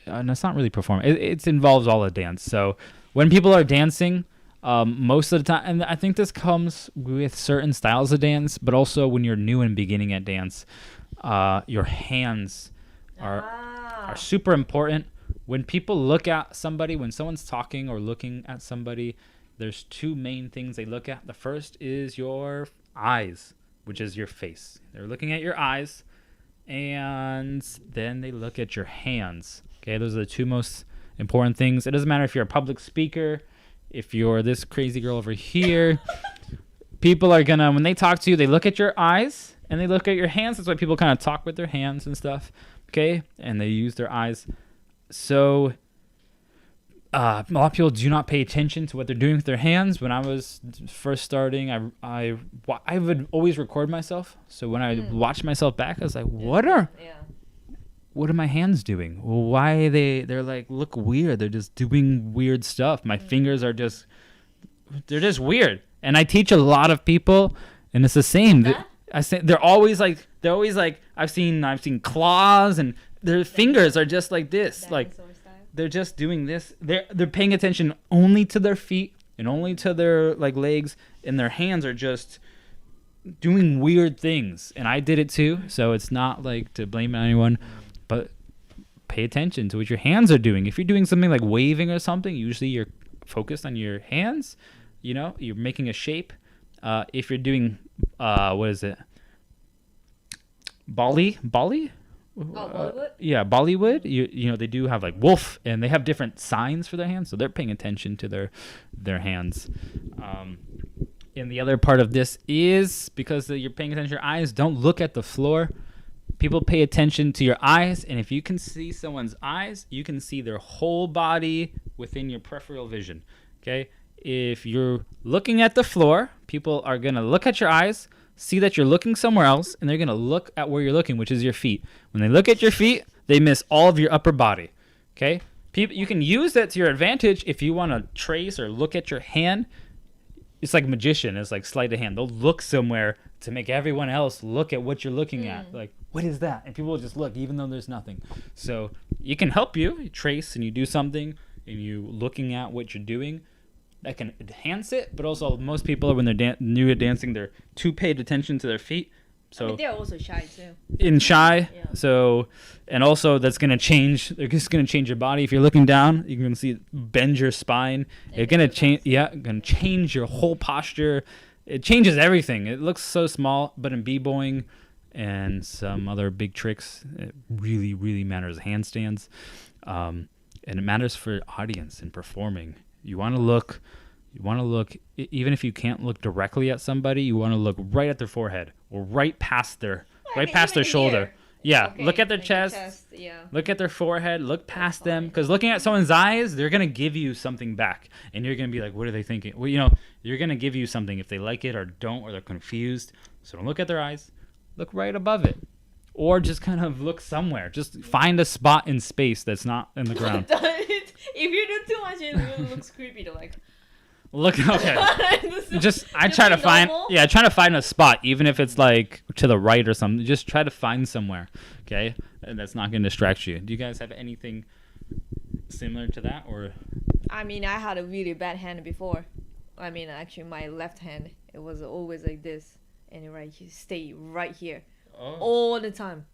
really performing. It involves all the dance. So when people are dancing, most of the time, and I think this comes with certain styles of dance, but also when you're new and beginning at dance, your hands are super important. When people look at somebody, when someone's talking or looking at somebody, there's two main things they look at. The first is your eyes, which is your face. They're looking at your eyes, and then they look at your hands. Okay, those are the two most important things. It doesn't matter if you're a public speaker, if you're this crazy girl over here. People are gonna, when they talk to you, they look at your eyes and they look at your hands. That's why people kind of talk with their hands and stuff. Okay, and they use their eyes. So a lot of people do not pay attention to what they're doing with their hands. When I was first starting, I would always record myself. So when I watched myself back, I was like, what are my hands doing? Why they're like, look weird. They're just doing weird stuff. My fingers are they're just weird. And I teach a lot of people, and it's the same. I say they're always like I've seen claws, and their fingers are just like this. Like they're just doing this. They're paying attention only to their feet and only to their like legs, and their hands are just doing weird things. And I did it too, so it's not like to blame anyone, but pay attention to what your hands are doing. If you're doing something like waving or something, usually you're focused on your hands. You know, you're making a shape. If you're doing what is it? Bollywood? Yeah, Bollywood. You know, they do have like wolf, and they have different signs for their hands, so they're paying attention to their hands. And the other part of this is because you're paying attention to your eyes. Don't look at the floor. People pay attention to your eyes, and if you can see someone's eyes, you can see their whole body within your peripheral vision. Okay. If you're looking at the floor, people are going to look at your eyes, see that you're looking somewhere else, and they're going to look at where you're looking, which is your feet. When they look at your feet, they miss all of your upper body. Okay? You can use that to your advantage if you want to trace or look at your hand. It's like magician. It's like sleight of hand. They'll look somewhere to make everyone else look at what you're looking at. Like, what is that? And people will just look even though there's nothing. So it can help you. You trace and you do something, and you looking at what you're doing. That can enhance it, but also most people, when they're new at dancing, they're too paid attention to their feet. So they're also shy too. Yeah. So, and also that's gonna change. They're just gonna change your body. If you're looking down, you're gonna see bend your spine. It's gonna change. Yeah, gonna change your whole posture. It changes everything. It looks so small, but in Bboying and some other big tricks, it really, really matters. Handstands, and it matters for audience and performing. You want to look, even if you can't look directly at somebody, you want to look right at their forehead or right past their shoulder. Yeah, okay. Look at their chest. Look at their forehead. Look past them, because looking at someone's eyes, they're gonna give you something back, and you're gonna be like, "What are they thinking?" Well, you know, you're gonna give you something if they like it or don't, or they're confused. So don't look at their eyes. Look right above it. Or just kind of look somewhere. Just find a spot in space that's not in the ground. If you do too much, it really looks creepy to like. Look, okay. I try to find a spot, even if it's like to the right or something. Just try to find somewhere, okay? And that's not going to distract you. Do you guys have anything similar to that, or? I mean, I had a really bad hand before. I mean, actually, my left hand, it was always like this, and it stay right here. All the time.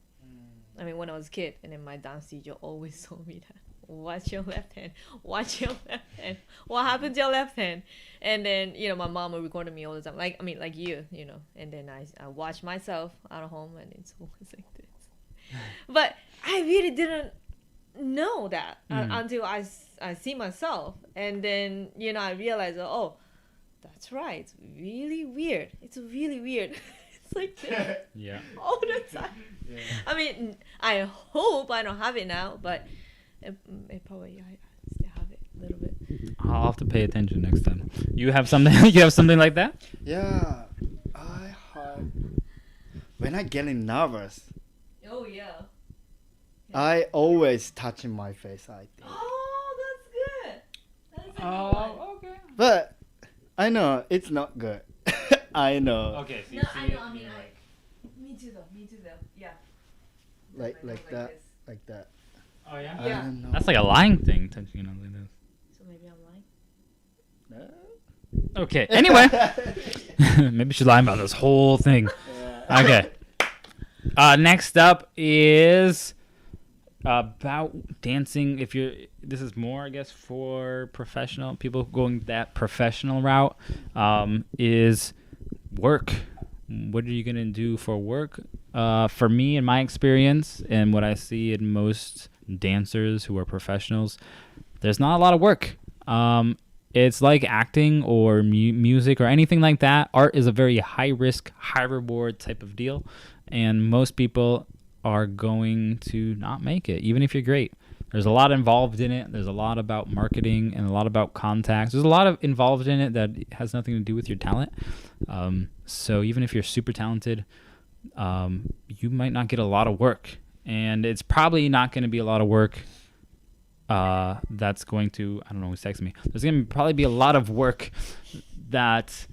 I mean, when I was a kid, and then my dance teacher always told me that, watch your left hand, watch your left hand, what happened to your left hand? And then, you know, my mom would record me all the time, like you, you know, and then I watch myself at home, and it's always like this. But I really didn't know that until I see myself, and then, you know, I realized, oh, that's right, it's really weird. It's really weird. Like this. Yeah. All the time. Yeah. I mean, I hope I don't have it now, but it probably I still have it a little bit. I'll have to pay attention next time. You have something? You have something like that? Yeah, I have. When I getting nervous. Oh yeah. I always touching my face. I think. Oh, that's good. That's a good one. Okay. But I know it's not good. I know. Okay. So no, I know. I mean, like, me too though. Yeah. Like that. Like that. Oh yeah. I don't know. That's like a lying thing, touching like this. So maybe I'm lying. Okay. Anyway, maybe she's lying about this whole thing. Okay. Next up is about dancing. This is more, I guess, for professional people going that professional route. Is work. What are you gonna do for work? For me, in my experience, and what I see in most dancers who are professionals, there's not a lot of work. It's like acting or music or anything like that. Art is a very high risk, high reward type of deal, and most people are going to not make it, even if you're great. There's a lot involved in it. There's a lot about marketing and a lot about contacts. There's a lot of involved in it that has nothing to do with your talent. So even if you're super talented, you might not get a lot of work, and it's probably not going to be a lot of work that's going to, I don't know who's texting me. There's going to probably be a lot of work that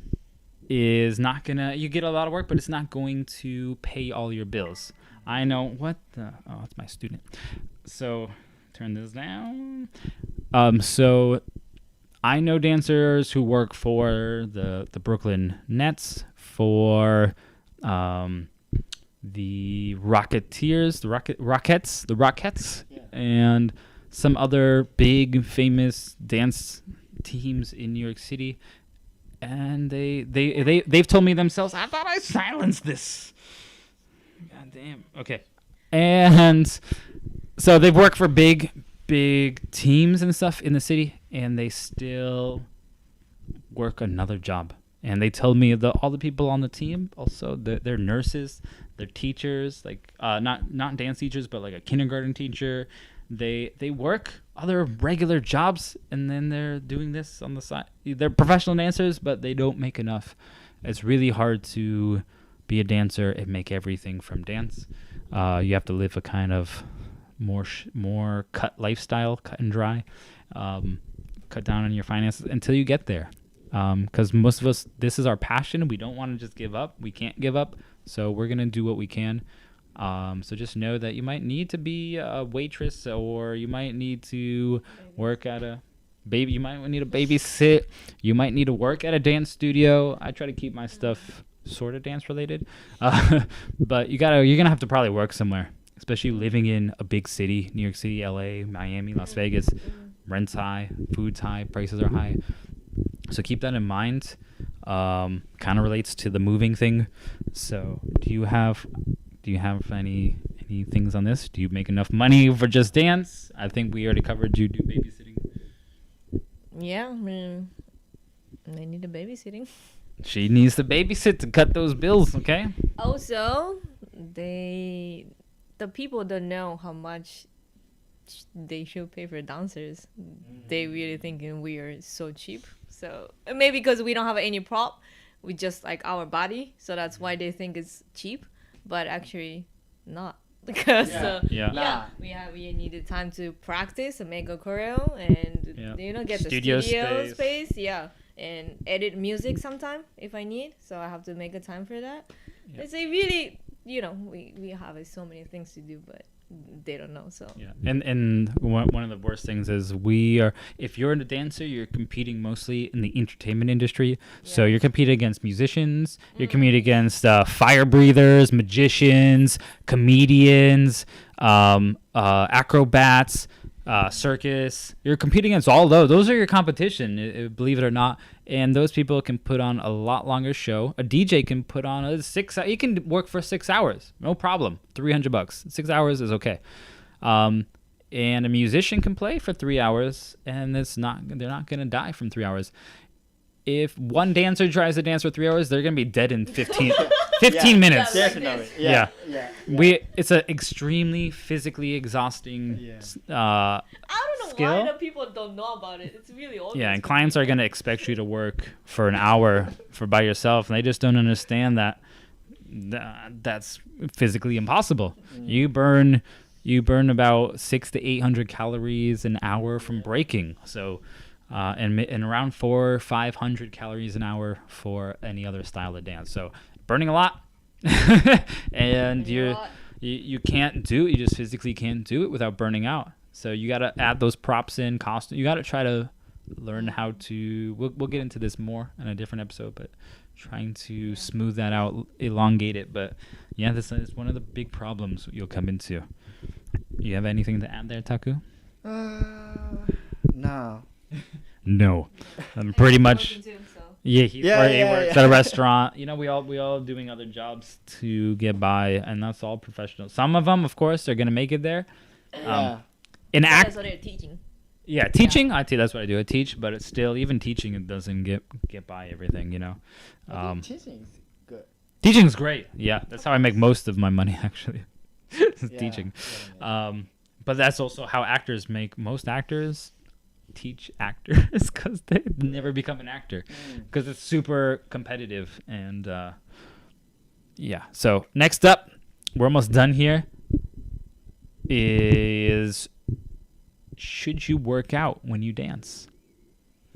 is not going to, you get a lot of work, but it's not going to pay all your bills. I know it's my student. So turn this down. So I know dancers who work for the Brooklyn Nets, for the Rocketeers, the Rockettes, Yeah. and some other big famous dance teams in New York City, and they've told me themselves, I thought I silenced this. God damn. Okay. And so they've worked for big teams and stuff in the city, and they still work another job. And they told me all the people on the team also, they're nurses, they're teachers, like not dance teachers, but like a kindergarten teacher. They work other regular jobs, and then they're doing this on the side. They're professional dancers, but they don't make enough. It's really hard to be a dancer and make everything from dance. You have to live a kind of more cut lifestyle, cut and dry, cut down on your finances until you get there. Because most of us, this is our passion. We don't want to just give up. We can't give up. So we're going to do what we can. So just know that you might need to be a waitress, or you might need to work at a baby. You might need to babysit. You might need to work at a dance studio. I try to keep my stuff sort of dance related. But you're going to have to probably work somewhere, especially living in a big city, New York City, LA, Miami, Las Vegas. Rent's high, food's high, prices are high. So keep that in mind. Kind of relates to the moving thing. So do you have any things on this? Do you make enough money for just dance? I think we already covered you do babysitting. Yeah, I mean, they need a babysitting. She needs to babysit to cut those bills, okay? Also, the people don't know how much they should pay for dancers. They really thinking we are so cheap. So maybe because we don't have any prop, we just like our body. So that's why they think it's cheap, but actually not. Because we needed time to practice and make a choreo and get Studio the studio space. space, and edit music sometime if I need. So I have to make a time for that. Yeah. It's a really we have so many things to do, but they don't know. So and one of the worst things is if you're a dancer, you're competing mostly in the entertainment industry. So you're competing against musicians, you're competing against fire breathers, magicians, comedians, acrobats, circus. You're competing against all those are your competition, believe it or not. And those people can put on a lot longer show. A DJ can put on you can work for 6 hours, no problem. $300, 6 hours is okay. And a musician can play for 3 hours, and they're not gonna die from 3 hours. If one dancer tries to dance for 3 hours, they're gonna be dead in 15 minutes. Definitely. Yeah. It's an extremely physically exhausting I don't know skill. why the people don't know about it. It's really obvious. Yeah, and clients are going to expect you to work for an hour by yourself, and they just don't understand that's physically impossible. You burn about 600 to 800 calories an hour from breaking. So and around 400 or 500 calories an hour for any other style of dance. So burning a lot. And you can't you just physically can't do it without burning out. So you got to add those props in, costume. You got to try to learn how to. We'll get into this more in a different episode, but trying to smooth that out, elongate it. But yeah, this is one of the big problems you'll come into. You have anything to add there, Taku? No. No, pretty much. Too, so. Yeah, he works yeah. at a restaurant. You know, we all doing other jobs to get by, and that's all professional. Some of them, of course, are gonna make it there. Yeah. In act, That's what they're teaching. yeah, teaching. That's what I do. I teach, but it's still even teaching. It doesn't get by everything. You know, I think teaching is good. teaching's great. Yeah, that's how I make most of my money actually. Yeah, Teaching. yeah. But that's also how actors make. Most actors teach actors because they never become an actor because it's super competitive. And yeah, so next up, we're almost done here, is should you work out when you dance?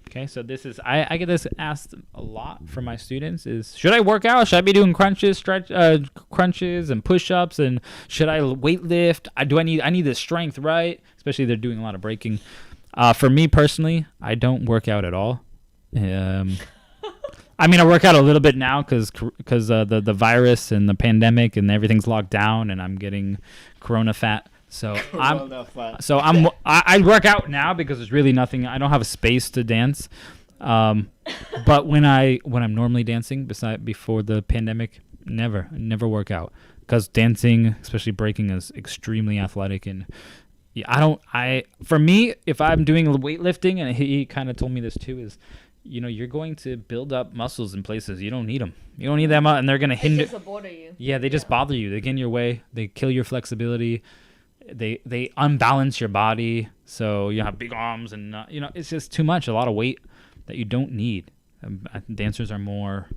Okay, so this is I get this asked a lot from my students: is should I work out? Should I be doing crunches and push-ups, and should I weight lift? I need the strength, right? Especially they're doing a lot of breaking. For me personally, I don't work out at all. I mean, I work out a little bit now because the virus and the pandemic and everything's locked down, and I'm getting corona fat. So I work out now because there's really nothing. I don't have a space to dance. But when I'm normally dancing, before the pandemic, never work out because dancing, especially breaking, is extremely athletic. And yeah, for me, if I'm doing weightlifting, and he kind of told me this too, is you're going to build up muscles in places you don't need them. You don't need them, and they're gonna hinder. They just bother you. Yeah, they just bother you. They get in your way. They kill your flexibility. They unbalance your body, so you have big arms, and it's just too much. A lot of weight that you don't need. Dancers are more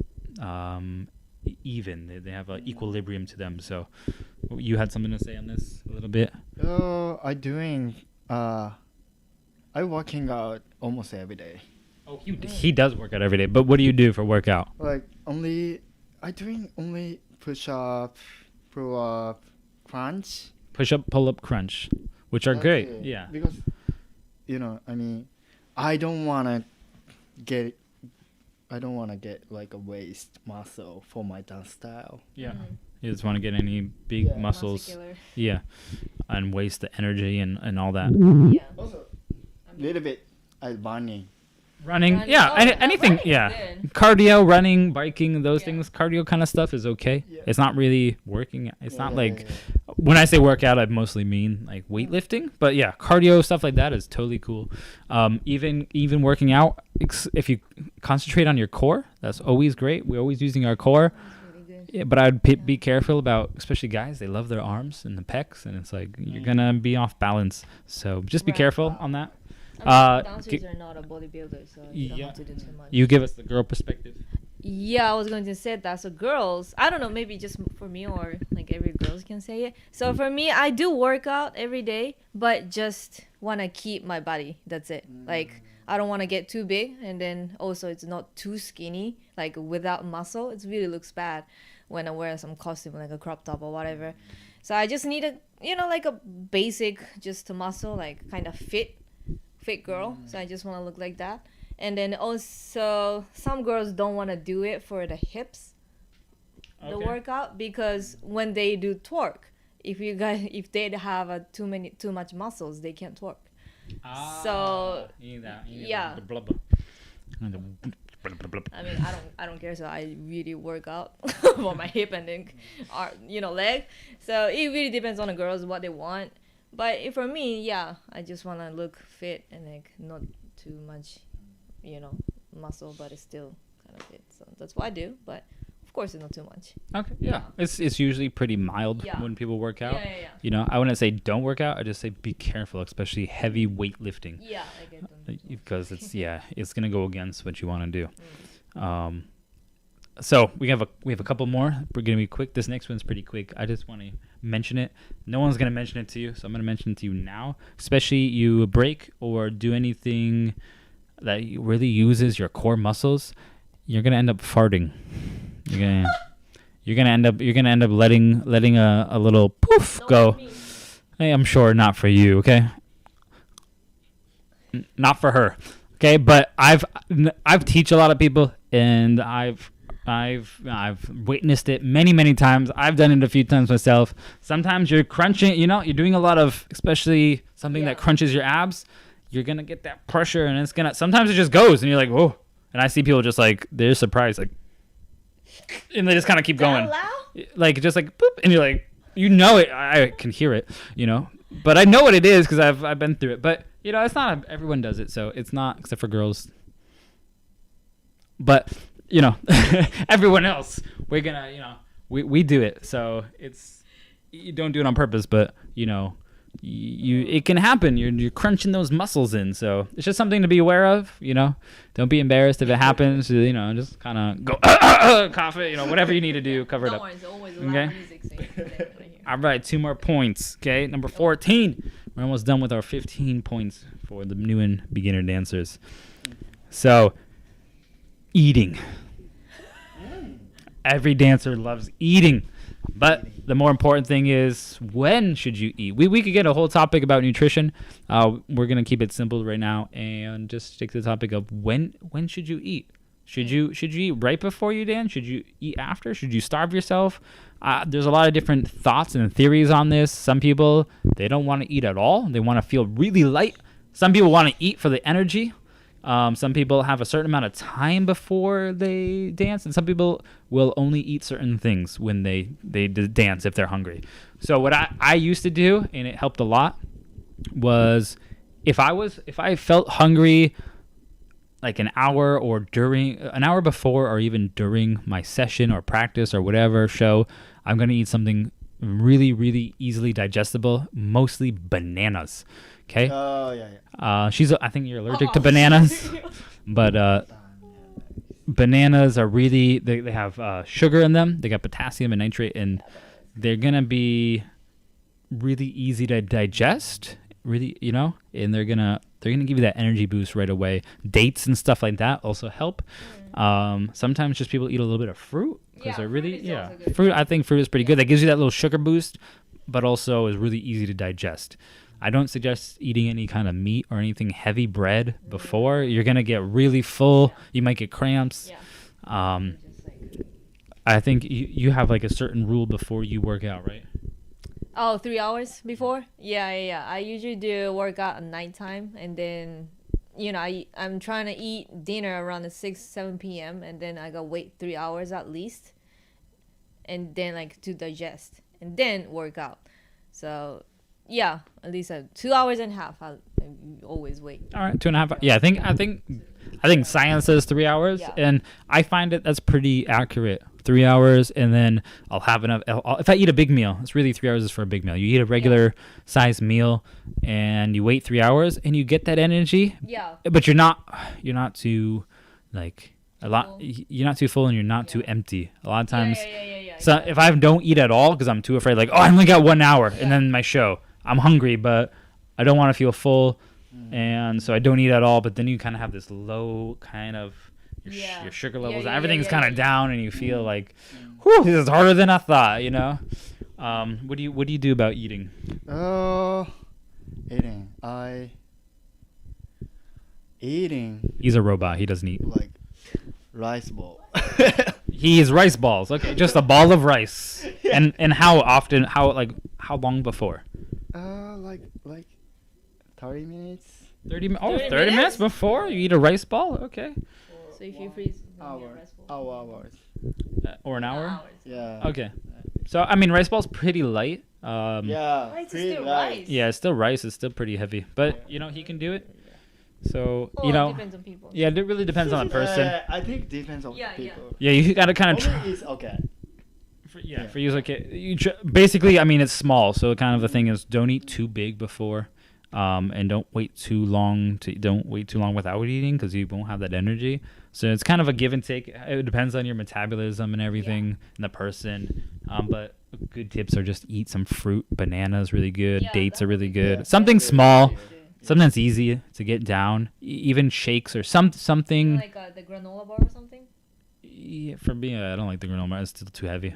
even. They have an equilibrium to them. So, you had something to say on this a little bit. I working out almost every day. Oh, he does work out every day. But what do you do for workout? Like I doing only push up, pull up, crunch. Push up, pull up, crunch, which are great. it. Yeah. Because I don't wanna get like a waist muscle for my dance style. Yeah. You just want to get any big muscles. Muscular. Yeah. And waste the energy and all that. Yeah. Also, little bit running. Running. Yeah. Anything. running's Yeah. good. Cardio, running, biking, those Yeah. things. Cardio kind of stuff is okay. Yeah. It's not really working. It's not like, yeah. when I say workout, I mostly mean like weightlifting. But yeah, cardio stuff like that is totally cool. Even working out, if you concentrate on your core, that's always great. We're always using our core. That's really good. Yeah, but I'd be careful about, especially guys. They love their arms and the pecs, and it's like you're gonna be off balance. So just be Right. careful on that. Dancers are not a bodybuilder, so you don't have to do too much. You give us the girl perspective. Yeah, I was going to say that. So girls, I don't know, maybe just for me or like every girls can say it. So for me, I do work out every day, but just want to keep my body. That's it. Like I don't want to get too big, and then also it's not too skinny. Like without muscle, it really looks bad when I wear some costume like a crop top or whatever. So I just need like a basic just to muscle, like kind of fit girl. So I just want to look like that. And then also some girls don't want to do it for the hips, the workout, because when they do twerk, if they have too much muscles, they can't twerk. So yeah. I mean, I don't care. So I really work out for my hip and then, leg. So it really depends on the girls what they want. But for me, yeah, I just want to look fit and like not too much, muscle, but it's still kind of fit. So that's what I do. But of course, it's not too much. Okay. Yeah. It's usually pretty mild when people work out. Yeah. I wouldn't say don't work out. I just say be careful, especially heavy weightlifting. Yeah, I get them. Because it's gonna go against what you want to do. So we have a couple more. We're gonna be quick. This next one's pretty quick. I just want to mention it. No one's gonna mention it to you, so I'm gonna mention it to you now. Especially you break or do anything that really uses your core muscles, you're gonna end up farting. You're gonna end up letting a little poof go. Hey, I'm sure not for you. Okay. Not for her. Okay, but I've teach a lot of people, and I've witnessed it many times. I've done it a few times myself. Sometimes you're crunching, you're doing a lot of, especially something that crunches your abs. You're gonna get that pressure, and it's gonna. Sometimes it just goes, and you're like, whoa. And I see people just like they're surprised, like, and they just kind of keep going, like just like boop, and you're like, it. I can hear it, but I know what it is because I've been through it. But it's not everyone does it, so it's not except for girls. But everyone else, we're gonna we do it. So it's you don't do it on purpose, but it can happen. You're crunching those muscles in, so it's just something to be aware of. Don't be embarrassed if it happens. Just kind of go cough it. Whatever you need to do, cover it up. It's always Okay. music, so you can play it right here. All right, 2 more points. Okay, number 14. We're almost done with our 15 points for the new and beginner dancers. So, eating. Every dancer loves eating. But the more important thing is, when should you eat? We could get a whole topic about nutrition. We're going to keep it simple right now and just stick to the topic of when should you eat? Should you eat right before you dance? Should you eat after? Should you starve yourself? There's a lot of different thoughts and theories on this. Some people, they don't want to eat at all. They want to feel really light. Some people want to eat for the energy. Some people have a certain amount of time before they dance, and some people will only eat certain things when they dance if they're hungry. So what I used to do, and it helped a lot, was if I felt hungry like an hour before or even during my session or practice or whatever show, I'm going to eat something really, really easily digestible, mostly bananas. Okay. Oh yeah. I think you're allergic to bananas, but bananas are really they have sugar in them. They got potassium and nitrate, and they're gonna be really easy to digest. Really, and they're gonna give you that energy boost right away. Dates and stuff like that also help. Sometimes just people eat a little bit of fruit because they're really fruit. I think fruit is pretty good. That gives you that little sugar boost, but also is really easy to digest. I don't suggest eating any kind of meat or anything heavy bread before. You're going to get really full. You might get cramps. I think you have like a certain rule before you work out, right? Oh, 3 hours before? Yeah. I usually do workout at nighttime, and then, I'm trying to eat dinner around the 7 p.m. and then I gotta wait 3 hours at least, and then like to digest, and then work out. So yeah, at least 2 hours and a half. I always wait. All right, 2.5. Yeah, I think science says 3 hours, and I find that's pretty accurate. 3 hours, and then I'll have enough. If I eat a big meal, it's really 3 hours is for a big meal. You eat a regular size meal, and you wait 3 hours, and you get that energy. Yeah. But you're not too like a lot. You're not too full, and you're not too empty. A lot of times. Yeah. So if I don't eat at all because I'm too afraid, like, I only got 1 hour, and then my show, I'm hungry, but I don't want to feel full, and so I don't eat at all. But then you kind of have this low kind of. Your sugar levels, everything's kind of down, and you feel like, whew, this is harder than I thought, What do you do about eating? Eating. He's a robot. He doesn't eat. Like rice ball. He is rice balls. Okay, just a ball of rice. And how often? How long before? Like 30 minutes. 30 minutes before you eat a rice ball. Okay. So if you freeze hours. Or an hour? Hours. Yeah. Okay. So I mean, rice ball's pretty light. Yeah. Rice is still rice. Yeah, it's still rice. It's still pretty heavy, but he can do it. So it depends on people. Yeah, it really depends on the person. I think depends on people. Yeah, you gotta kind of try. It's okay. For you, it's okay. Basically, I mean, it's small, so kind of the thing is, don't eat too big before. And don't wait too long without eating because you won't have that energy. So it's kind of a give and take. It depends on your metabolism and everything and the person. But good tips are just eat some fruit. Bananas really good. Dates are really good. Yeah. Something small. Something that's easy to get down. Even shakes or something. Like the granola bar or something? Yeah, for me, I don't like the granola bar. It's still too heavy.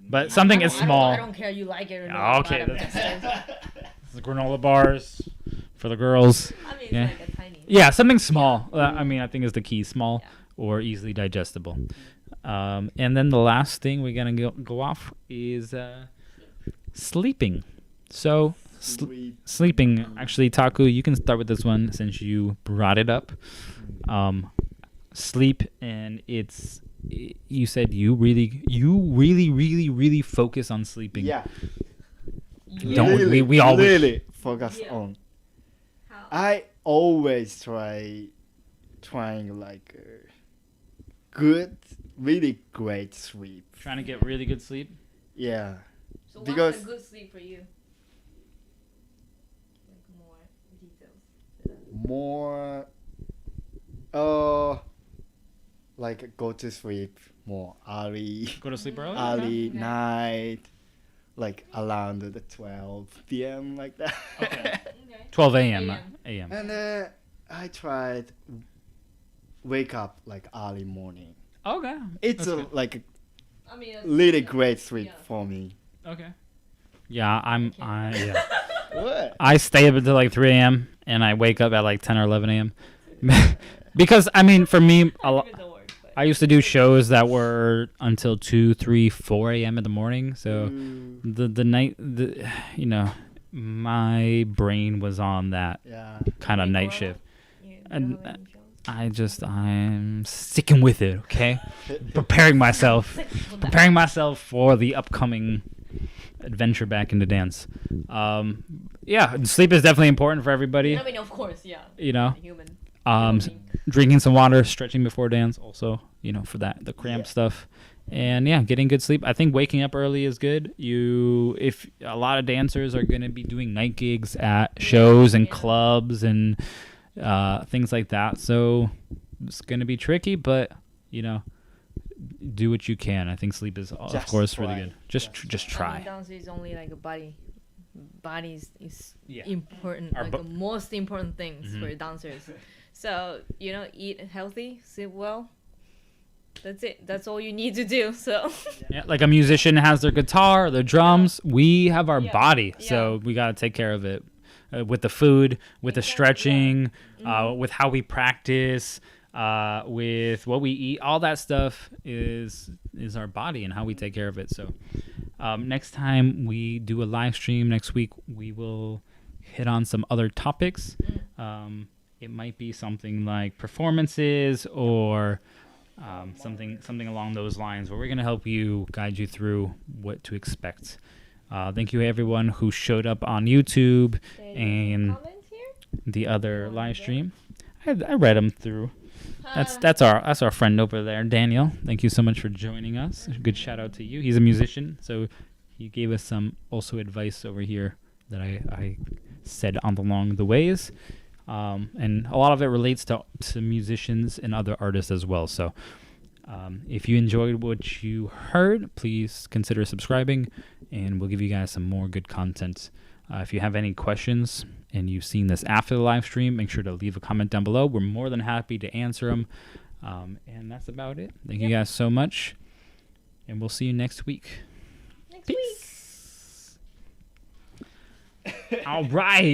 But something is small. I don't care you like it or not. Okay. The granola bars for the girls. I mean, it's like a tiny. Yeah, something small. I mean, I think is the key. Small or easily digestible. And then the last thing we're gonna go off is sleeping. So sleeping. Actually, Taku, you can start with this one since you brought it up. Sleep, and it's. You said you really focus on sleeping. Yeah. Don't we all really focus Yeah. on. How? I always trying like good, really great sleep. trying to get really good sleep? Yeah. So because- what's a good sleep for you? Like more details. More like go to sleep more early Go to sleep early? early Okay. night, like around the 12 p.m. like that. Okay. Okay. 12 a.m. AM. a.m. And I tried wake up like early morning. Okay. It's That's good. like I mean, really great sleep Yeah. for me. Okay. Yeah, yeah. What? I stay up until like 3 a.m. and I wake up at like 10 or 11 a.m. Because I mean, for me, I used to do shows that were until 2, 3, 4 a.m. in the morning. So the night, my brain was on that Yeah. kind of night shift. And I'm sticking with it. Okay, preparing myself for the upcoming adventure back into dance. Yeah, sleep is definitely important for everybody. I mean, of course, yeah. You know, Human. drinking some water, stretching before dance, also, for the cramp stuff. And yeah, getting good sleep. I think waking up early is good. If a lot of dancers are going to be doing night gigs at shows and clubs and things like that, so it's going to be tricky, but do what you can. I think sleep is of Just course try. really good. Just I mean, try. dance is only like a body. Body is Yeah. important, Our like the most important things for dancers. So eat healthy, sleep well. That's it. That's all you need to do. So Yeah, like a musician has their guitar, their drums. We have our Yeah. body, Yeah. so we got to take care of it with the food, with the Exactly, stretching, with how we practice, with what we eat. All that stuff is our body and how we take care of it. So next time we do a live stream next week, we will hit on some other topics. It might be something like performances or something along those lines, where we're going to help you, guide you through what to expect. Thank you everyone who showed up on YouTube and comments here. the other live stream. I read them through. That's our friend over there, Daniel. Thank you so much for joining us. Good shout out to you. He's a musician, so he gave us some also advice over here that I said along the ways. And a lot of it relates to musicians and other artists as well. So if you enjoyed what you heard, please consider subscribing, and we'll give you guys some more good content. If you have any questions and you've seen this after the live stream, make sure to leave a comment down below. We're more than happy to answer them. And that's about it. Thank you guys so much, and we'll see you next week. Next week. All right.